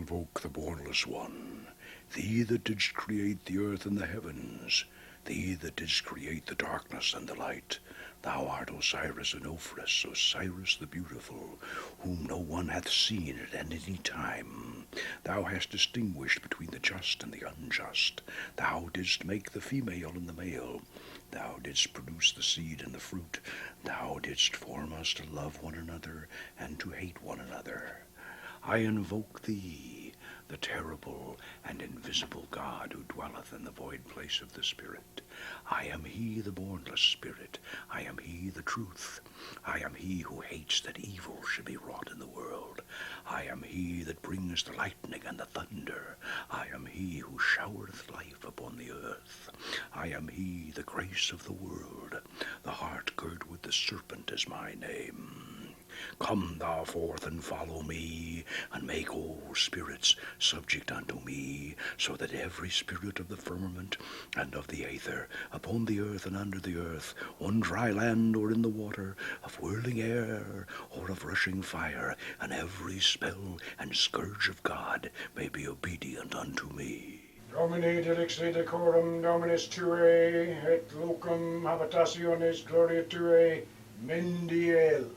invoke the Bornless One, Thee that didst create the earth and the heavens, Thee that didst create the darkness and the light. Thou art Osiris and Ophrys, Osiris the beautiful, whom no one hath seen at any time. Thou hast distinguished between the just and the unjust. Thou didst make the female and the male. Thou didst produce the seed and the fruit. Thou didst form us to love one another and to hate one another. I invoke thee, the terrible and invisible God who dwelleth in the void place of the Spirit. I am he, the bornless Spirit. I am he, the truth. I am he who hates that evil should be wrought in the world. I am he that brings the lightning and the thunder. I am he who showereth life upon the earth. I am he, the grace of the world. The heart girt with the serpent is my name. Come thou forth and follow me, and make all spirits subject unto me, so that every spirit of the firmament and of the aether, upon the earth and under the earth, on dry land or in the water, of whirling air or of rushing fire, and every spell and scourge of God may be obedient unto me. Domini delixi decorum Dominus Tue, et locum habitationis gloria Tue, mendiel.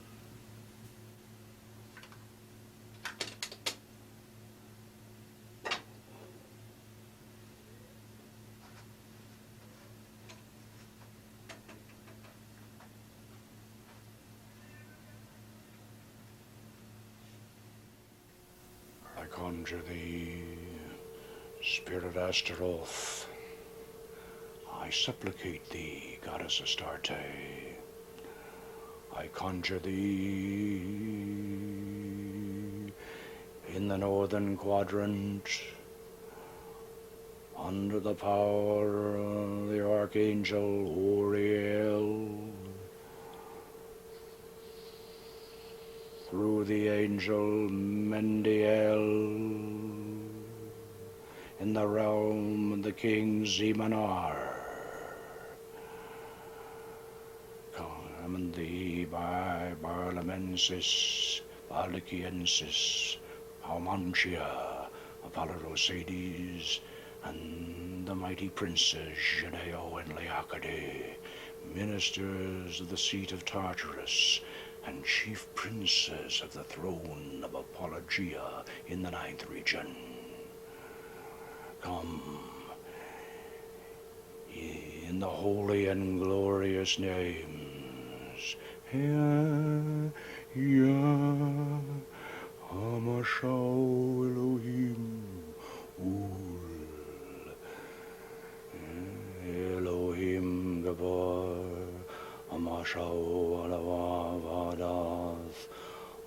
I conjure thee, Spirit Astaroth. I supplicate thee, Goddess Astarte. I conjure thee, in the northern quadrant, under the power of the Archangel Uriel, through the angel Mendiel, in the realm of the king Zemanar, command thee by Barlamensis, Baliciensis, Palmantia, Apollodosades, and the mighty princes Geneo and Leocade, ministers of the seat of Tartarus, and chief princes of the throne of Apologia in the 9th region. Come, in the holy and glorious names, Yah, Hamashau Elohim, Elohim Gabor, Amashau Alavavadas,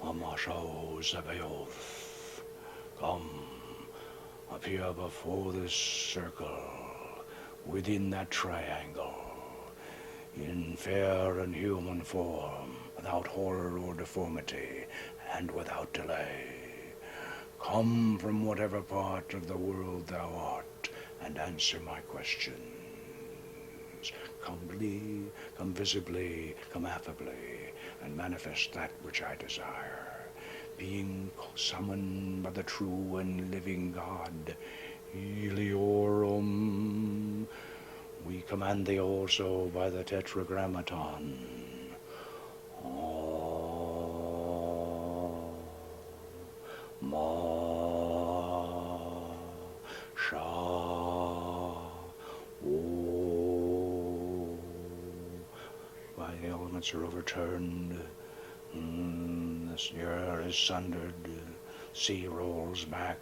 Amashau Zebaoth. Come, appear before this circle, within that triangle, in fair and human form, without horror or deformity, and without delay. Come from whatever part of the world thou art, and answer my questions. Come come visibly, come affably, and manifest that which I desire. Being summoned by the true and living God, Eliorum, we command thee also by the Tetragrammaton. Ma, Sha, O. Why the elements are overturned, this air is sundered, sea rolls back,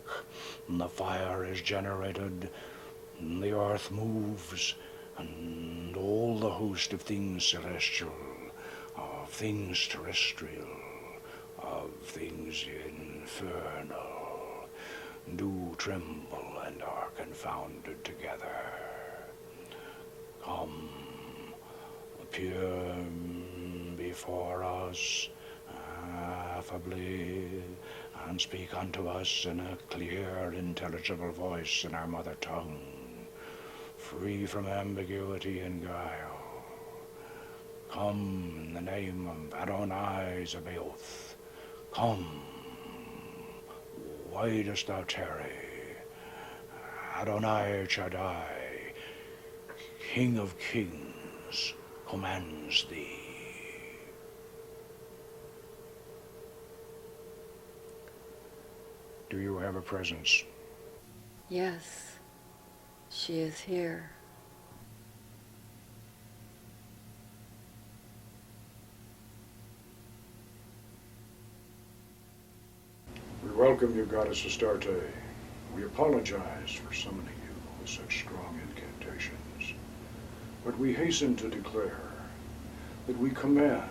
and the fire is generated, and the earth moves, and all the host of things celestial, of things terrestrial, of things infernal, do tremble and are confounded together. Come, appear before us affably, and speak unto us in a clear, intelligible voice in our mother tongue, free from ambiguity and guile. Come in the name of Adonai Zebaoth. Come, why dost thou tarry? Adonai Shaddai, King of kings, commands thee. Do you have a presence? Yes, she is here. We welcome you, Goddess Astarte. We apologize for summoning you with such strong incantations, but we hasten to declare that we command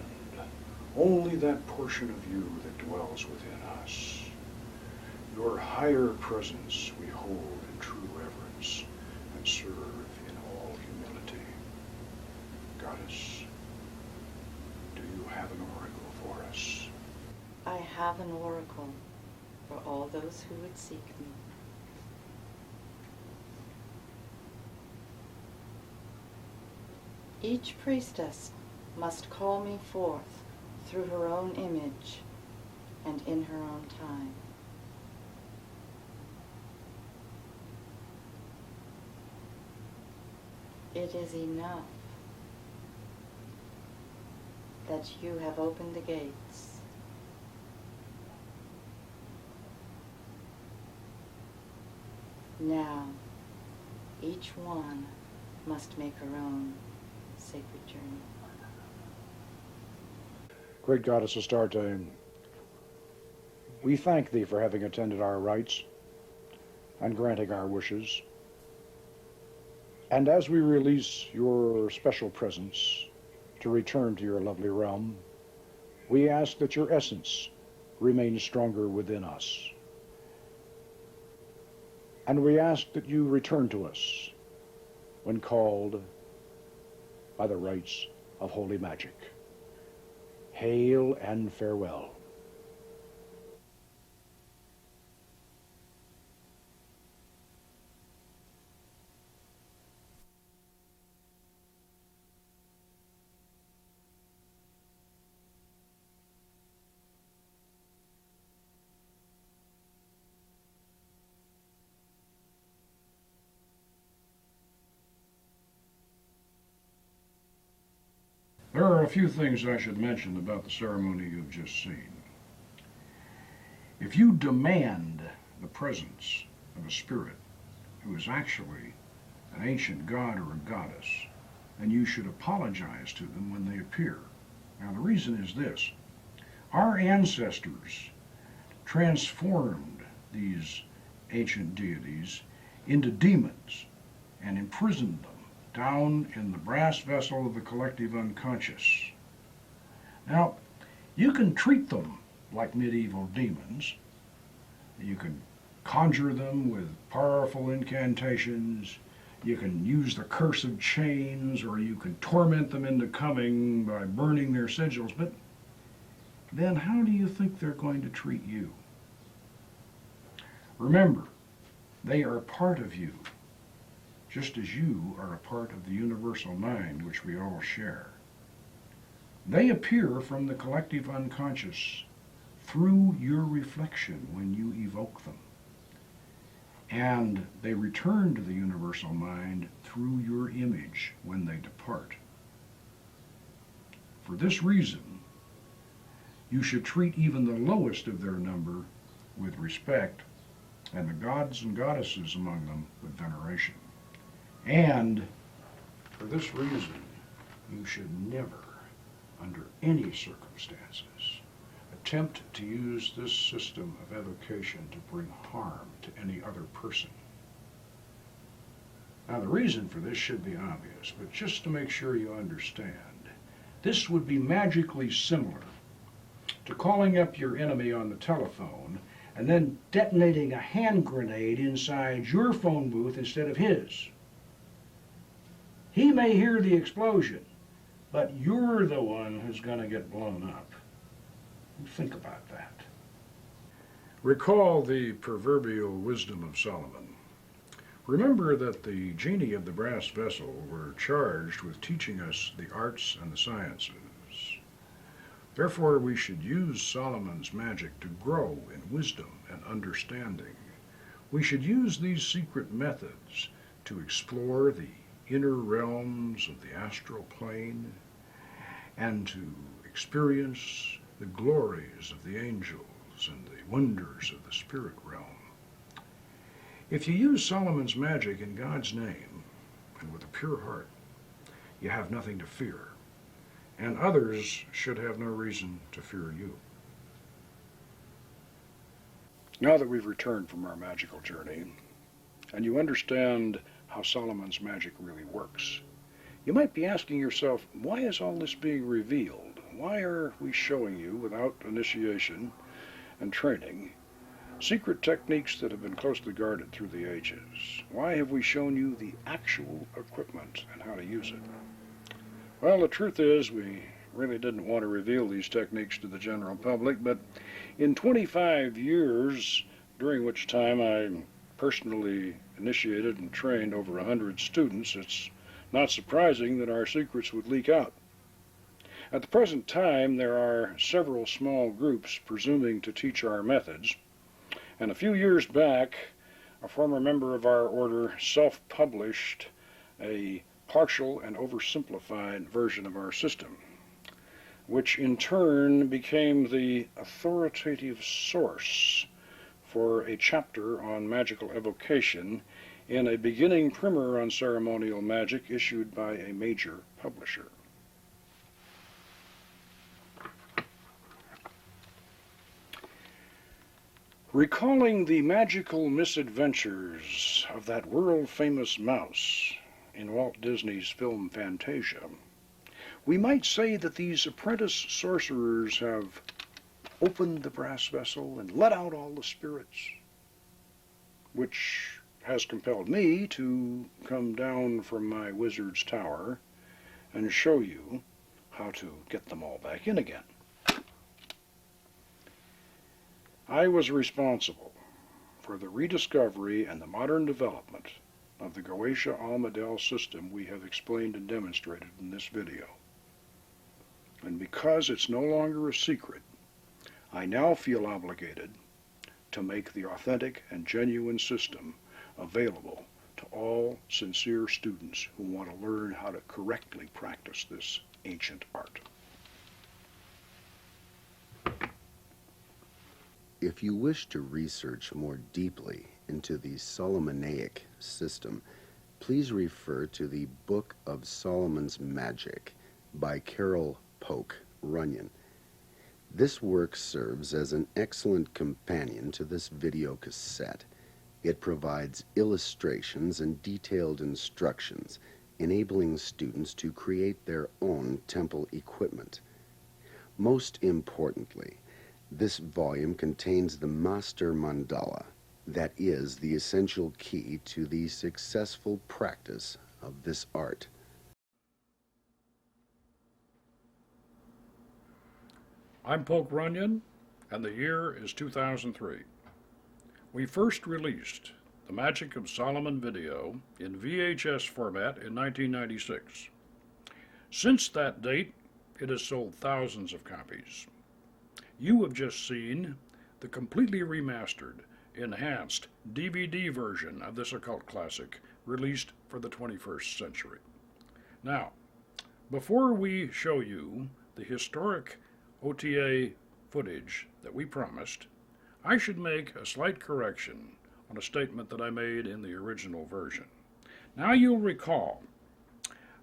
only that portion of you that dwells within us. Your higher presence we hold in true reverence and serve in all humility. Goddess, do you have an oracle for us? I have an oracle for all those who would seek me. Each priestess must call me forth through her own image and in her own time. It is enough that you have opened the gates. Now, each one must make her own sacred journey. Great Goddess Astarte, we thank thee for having attended our rites and granting our wishes. And as we release your special presence to return to your lovely realm, we ask that your essence remain stronger within us. And we ask that you return to us when called by the rites of holy magic. Hail and farewell. There are a few things I should mention about the ceremony you've just seen. If you demand the presence of a spirit who is actually an ancient god or a goddess, then you should apologize to them when they appear. Now the reason is this. Our ancestors transformed these ancient deities into demons and imprisoned them down in the brass vessel of the collective unconscious. Now, you can treat them like medieval demons. You can conjure them with powerful incantations. You can use the curse of chains, or you can torment them into coming by burning their sigils. But then how do you think they're going to treat you? Remember, they are part of you, just as you are a part of the universal mind which we all share. They appear from the collective unconscious through your reflection when you evoke them. And they return to the universal mind through your image when they depart. For this reason, you should treat even the lowest of their number with respect, and the gods and goddesses among them with veneration. And for this reason, you should never, under any circumstances, attempt to use this system of evocation to bring harm to any other person. Now, the reason for this should be obvious, but just to make sure you understand, this would be magically similar to calling up your enemy on the telephone and then detonating a hand grenade inside your phone booth instead of his. He may hear the explosion, but you're the one who's going to get blown up. Think about that. Recall the proverbial wisdom of Solomon. Remember that the genii of the brass vessel were charged with teaching us the arts and the sciences. Therefore, we should use Solomon's magic to grow in wisdom and understanding. We should use these secret methods to explore the inner realms of the astral plane and to experience the glories of the angels and the wonders of the spirit realm. If you use Solomon's magic in God's name and with a pure heart, you have nothing to fear, and others should have no reason to fear you. Now that we've returned from our magical journey, and you understand how Solomon's magic really works, you might be asking yourself, why is all this being revealed? Why are we showing you, without initiation and training, secret techniques that have been closely guarded through the ages? Why have we shown you the actual equipment and how to use it? Well, the truth is, we really didn't want to reveal these techniques to the general public, but in 25 years, during which time I personally initiated and trained over 100 students, it's not surprising that our secrets would leak out. At the present time, there are several small groups presuming to teach our methods, and a few years back, a former member of our order self-published a partial and oversimplified version of our system, which in turn became the authoritative source for a chapter on magical evocation in a beginning primer on ceremonial magic issued by a major publisher. Recalling the magical misadventures of that world-famous mouse in Walt Disney's film Fantasia, we might say that these apprentice sorcerers have opened the brass vessel and let out all the spirits, which has compelled me to come down from my wizard's tower and show you how to get them all back in again. I was responsible for the rediscovery and the modern development of the Goetia Almadel system we have explained and demonstrated in this video. And because it's no longer a secret, I now feel obligated to make the authentic and genuine system available to all sincere students who want to learn how to correctly practice this ancient art. If you wish to research more deeply into the Solomonic system, please refer to the Book of Solomon's Magic by Carol Polk Runyon. This work serves as an excellent companion to this video cassette. It provides illustrations and detailed instructions, enabling students to create their own temple equipment. Most importantly, this volume contains the Master Mandala, that is the essential key to the successful practice of this art. I'm Polk Runyon, and the year is 2003. We first released the Magic of Solomon video in VHS format in 1996. Since that date, it has sold thousands of copies. You have just seen the completely remastered, enhanced DVD version of this occult classic released for the 21st century. Now, before we show you the historic OTA footage that we promised, I should make a slight correction on a statement that I made in the original version. Now you'll recall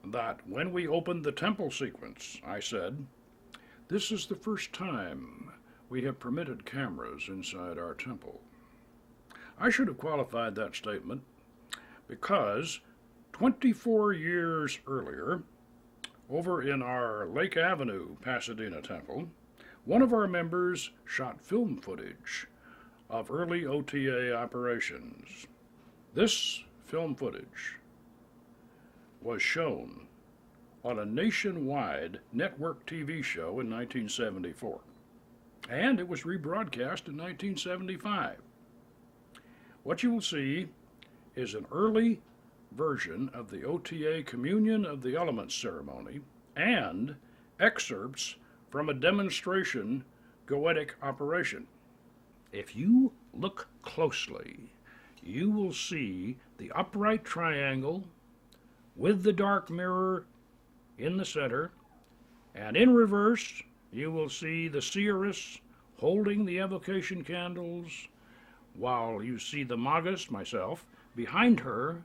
that when we opened the temple sequence, I said, "This is the first time we have permitted cameras inside our temple." I should have qualified that statement because 24 years earlier, over in our Lake Avenue, Pasadena temple, one of our members shot film footage of early OTA operations. This film footage was shown on a nationwide network TV show in 1974, and it was rebroadcast in 1975. What you will see is an early version of the OTA Communion of the Elements ceremony and excerpts from a demonstration goetic operation. If you look closely, you will see the upright triangle with the dark mirror in the center, and in reverse you will see the seeress holding the evocation candles, while you see the magus, myself, behind her,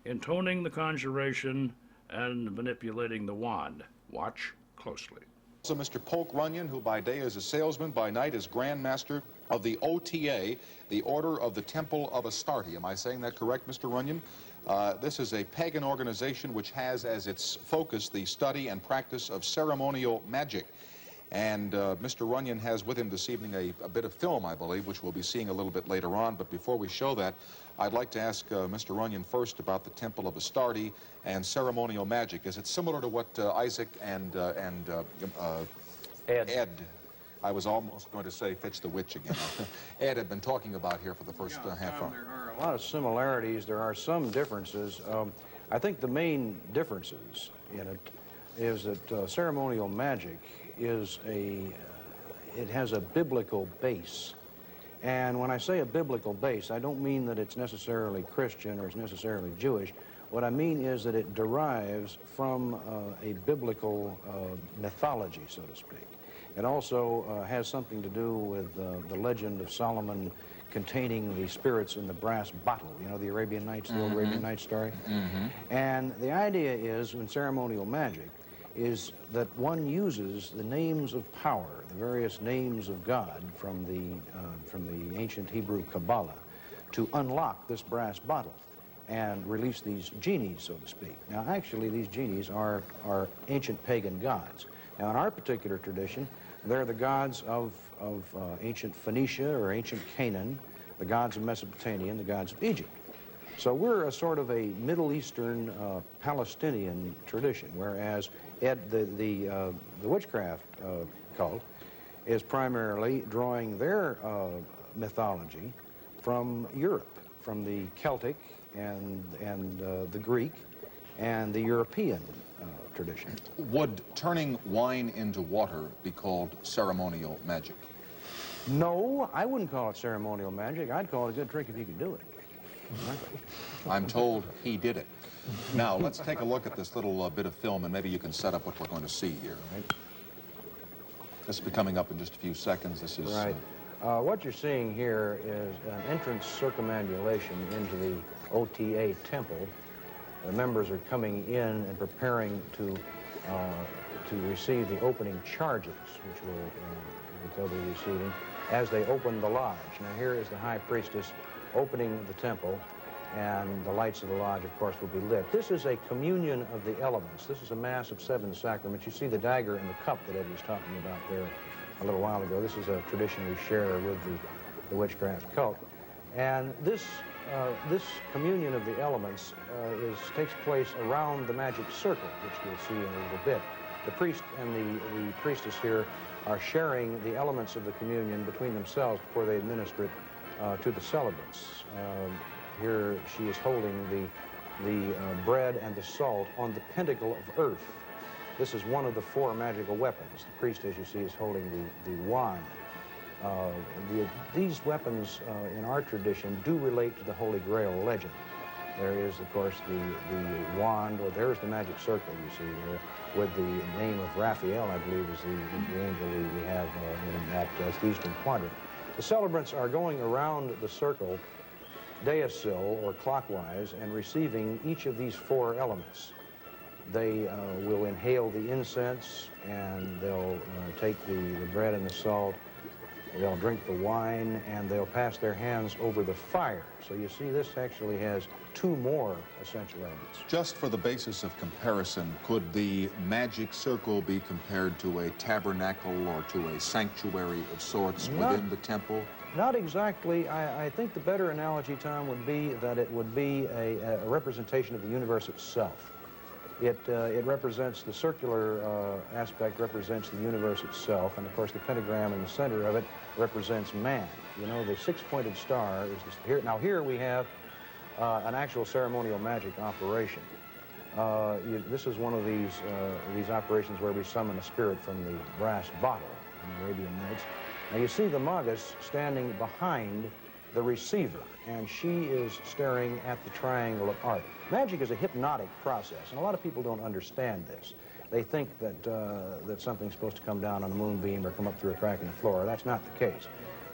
intoning the conjuration and manipulating the wand. Watch closely. So Mr. Polk Runyon, who by day is a salesman, by night is Grand Master of the OTA, the Order of the Temple of Astarte. Am I saying that correct, Mr. Runyon? This is a pagan organization which has as its focus the study and practice of ceremonial magic. And Mr. Runyon has with him this evening a bit of film, I believe, which we'll be seeing a little bit later on. But before we show that, I'd like to ask Mr. Runyon first about the Temple of Astarte and ceremonial magic. Is it similar to what Isaac and Ed, I was almost going to say Fitch the Witch again, Ed had been talking about here for the first half hour? There are a lot of similarities. There are some differences. I think the main differences in it is that ceremonial magic is it has a biblical base. And when I say a biblical base, I don't mean that it's necessarily Christian or it's necessarily Jewish. What I mean is that it derives from a biblical mythology, so to speak. It also has something to do with the legend of Solomon containing the spirits in the brass bottle. You know, the Arabian Nights, the old Arabian Nights story? And the idea is, in ceremonial magic, is that one uses the names of power, the various names of God from the ancient Hebrew Kabbalah, to unlock this brass bottle and release these genies, so to speak. Now, actually, these genies are ancient pagan gods. Now, in our particular tradition, they're the gods of ancient Phoenicia or ancient Canaan, the gods of Mesopotamia, and the gods of Egypt. So we're a sort of a Middle Eastern Palestinian tradition, whereas the witchcraft cult is primarily drawing their mythology from Europe, from the Celtic and the Greek and the European tradition. Would turning wine into water be called ceremonial magic? No, I wouldn't call it ceremonial magic. I'd call it a good trick if you could do it. I'm told he did it. Now, let's take a look at this little bit of film, and maybe you can set up what we're going to see here. Right. This will be coming up in just a few seconds. This is... Right. What you're seeing here is an entrance circumambulation into the OTA temple. The members are coming in and preparing to receive the opening charges, which they'll be receiving as they open the lodge. Now, here is the high priestess opening the temple, and the lights of the lodge, of course, will be lit. This is a communion of the elements. This is a mass of 7 sacraments. You see the dagger and the cup that Ed was talking about there a little while ago. This is a tradition we share with the witchcraft cult. And this communion of the elements takes place around the magic circle, which we'll see in a little bit. The priest and the priestess here are sharing the elements of the communion between themselves before they administer it to the celebrants. Here she is holding the bread and the salt on the pentacle of earth. This is one of the 4 magical weapons. The priest, as you see, is holding the wand. These weapons in our tradition do relate to the Holy Grail legend. There is, of course, the wand, or there's the magic circle, you see, there, with the name of Raphael, I believe, is the angel we have in that eastern quadrant. The celebrants are going around the circle, deasil, or clockwise, and receiving each of these 4 elements. They will inhale the incense, and they'll take the bread and the salt, they'll drink the wine, and they'll pass their hands over the fire. So you see, this actually has 2 more essential elements. Just for the basis of comparison, could the magic circle be compared to a tabernacle or to a sanctuary of sorts within the temple? Not exactly. I think the better analogy, Tom, would be that it would be a representation of the universe itself. It represents, the circular aspect represents the universe itself, and of course the pentagram in the center of it represents man. You know, the 6-pointed star is here. Now here we have an actual ceremonial magic operation. This is one of these operations where we summon a spirit from the brass bottle in the Arabian Nights. Now you see the Magus standing behind the receiver, and she is staring at the triangle of art. Magic is a hypnotic process, and a lot of people don't understand this. They think that, that something's supposed to come down on a moonbeam or come up through a crack in the floor. That's not the case.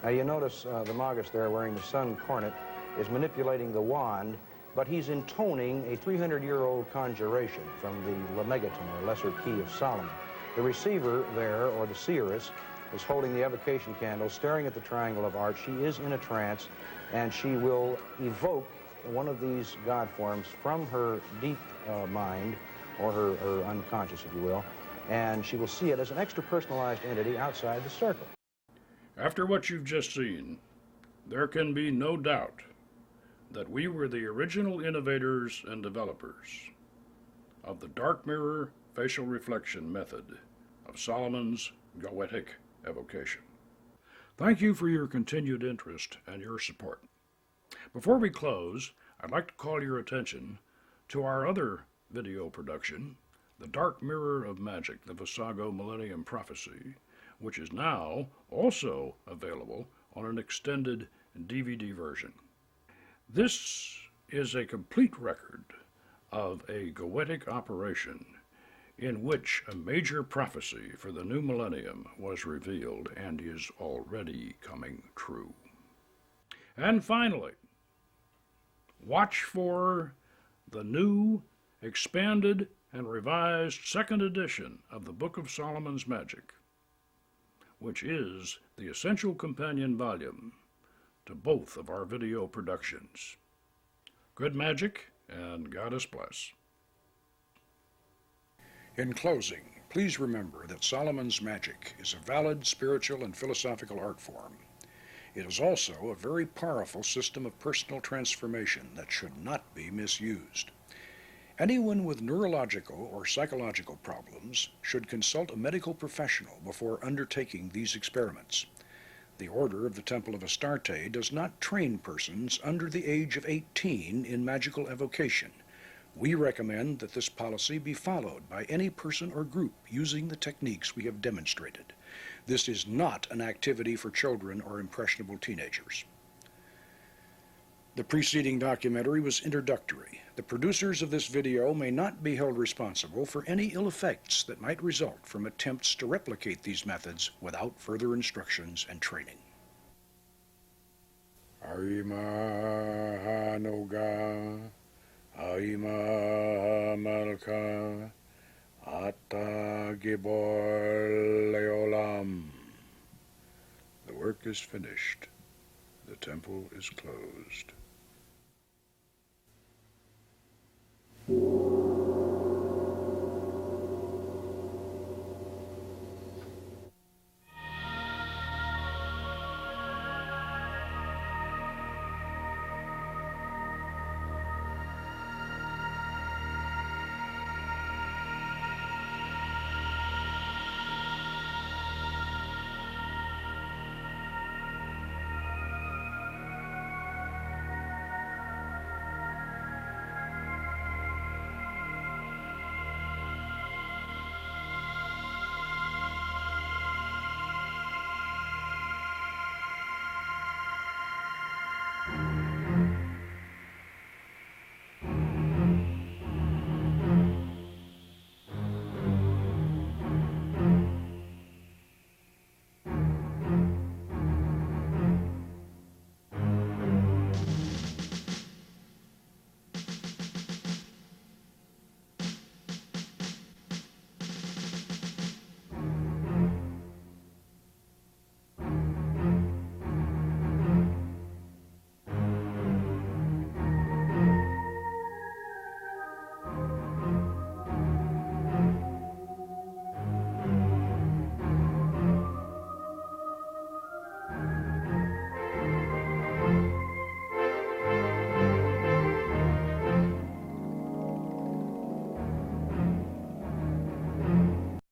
Now you notice the Magus there wearing the sun cornet is manipulating the wand, but he's intoning a 300-year-old conjuration from the Lemegeton, or lesser key of Solomon. The receiver there, or the seeress, is holding the evocation candle, staring at the triangle of art. She is in a trance, and she will evoke one of these god forms from her deep mind, or her unconscious, if you will, and she will see it as an extra-personalized entity outside the circle. After what you've just seen, there can be no doubt that we were the original innovators and developers of the dark mirror facial reflection method of Solomon's goetic evocation. Thank you for your continued interest and your support. Before we close, I'd like to call your attention to our other video production, The Dark Mirror of Magic, the Visago Millennium Prophecy, which is now also available on an extended DVD version. This is a complete record of a goetic operation in which a major prophecy for the new millennium was revealed and is already coming true. And finally, watch for the new, expanded, and revised second edition of the Book of Solomon's Magic, which is the essential companion volume to both of our video productions. Good magic, and God us bless. In closing, please remember that Solomon's Magic is a valid spiritual and philosophical art form. It is also a very powerful system of personal transformation that should not be misused. Anyone with neurological or psychological problems should consult a medical professional before undertaking these experiments. The Order of the Temple of Astarte does not train persons under the age of 18 in magical evocation. We recommend that this policy be followed by any person or group using the techniques we have demonstrated. This is not an activity for children or impressionable teenagers. The preceding documentary was introductory. The producers of this video may not be held responsible for any ill effects that might result from attempts to replicate these methods without further instructions and training. Aima Hanoga, Aima Malka, Ata Gibor Leolam. The work is finished. The temple is closed.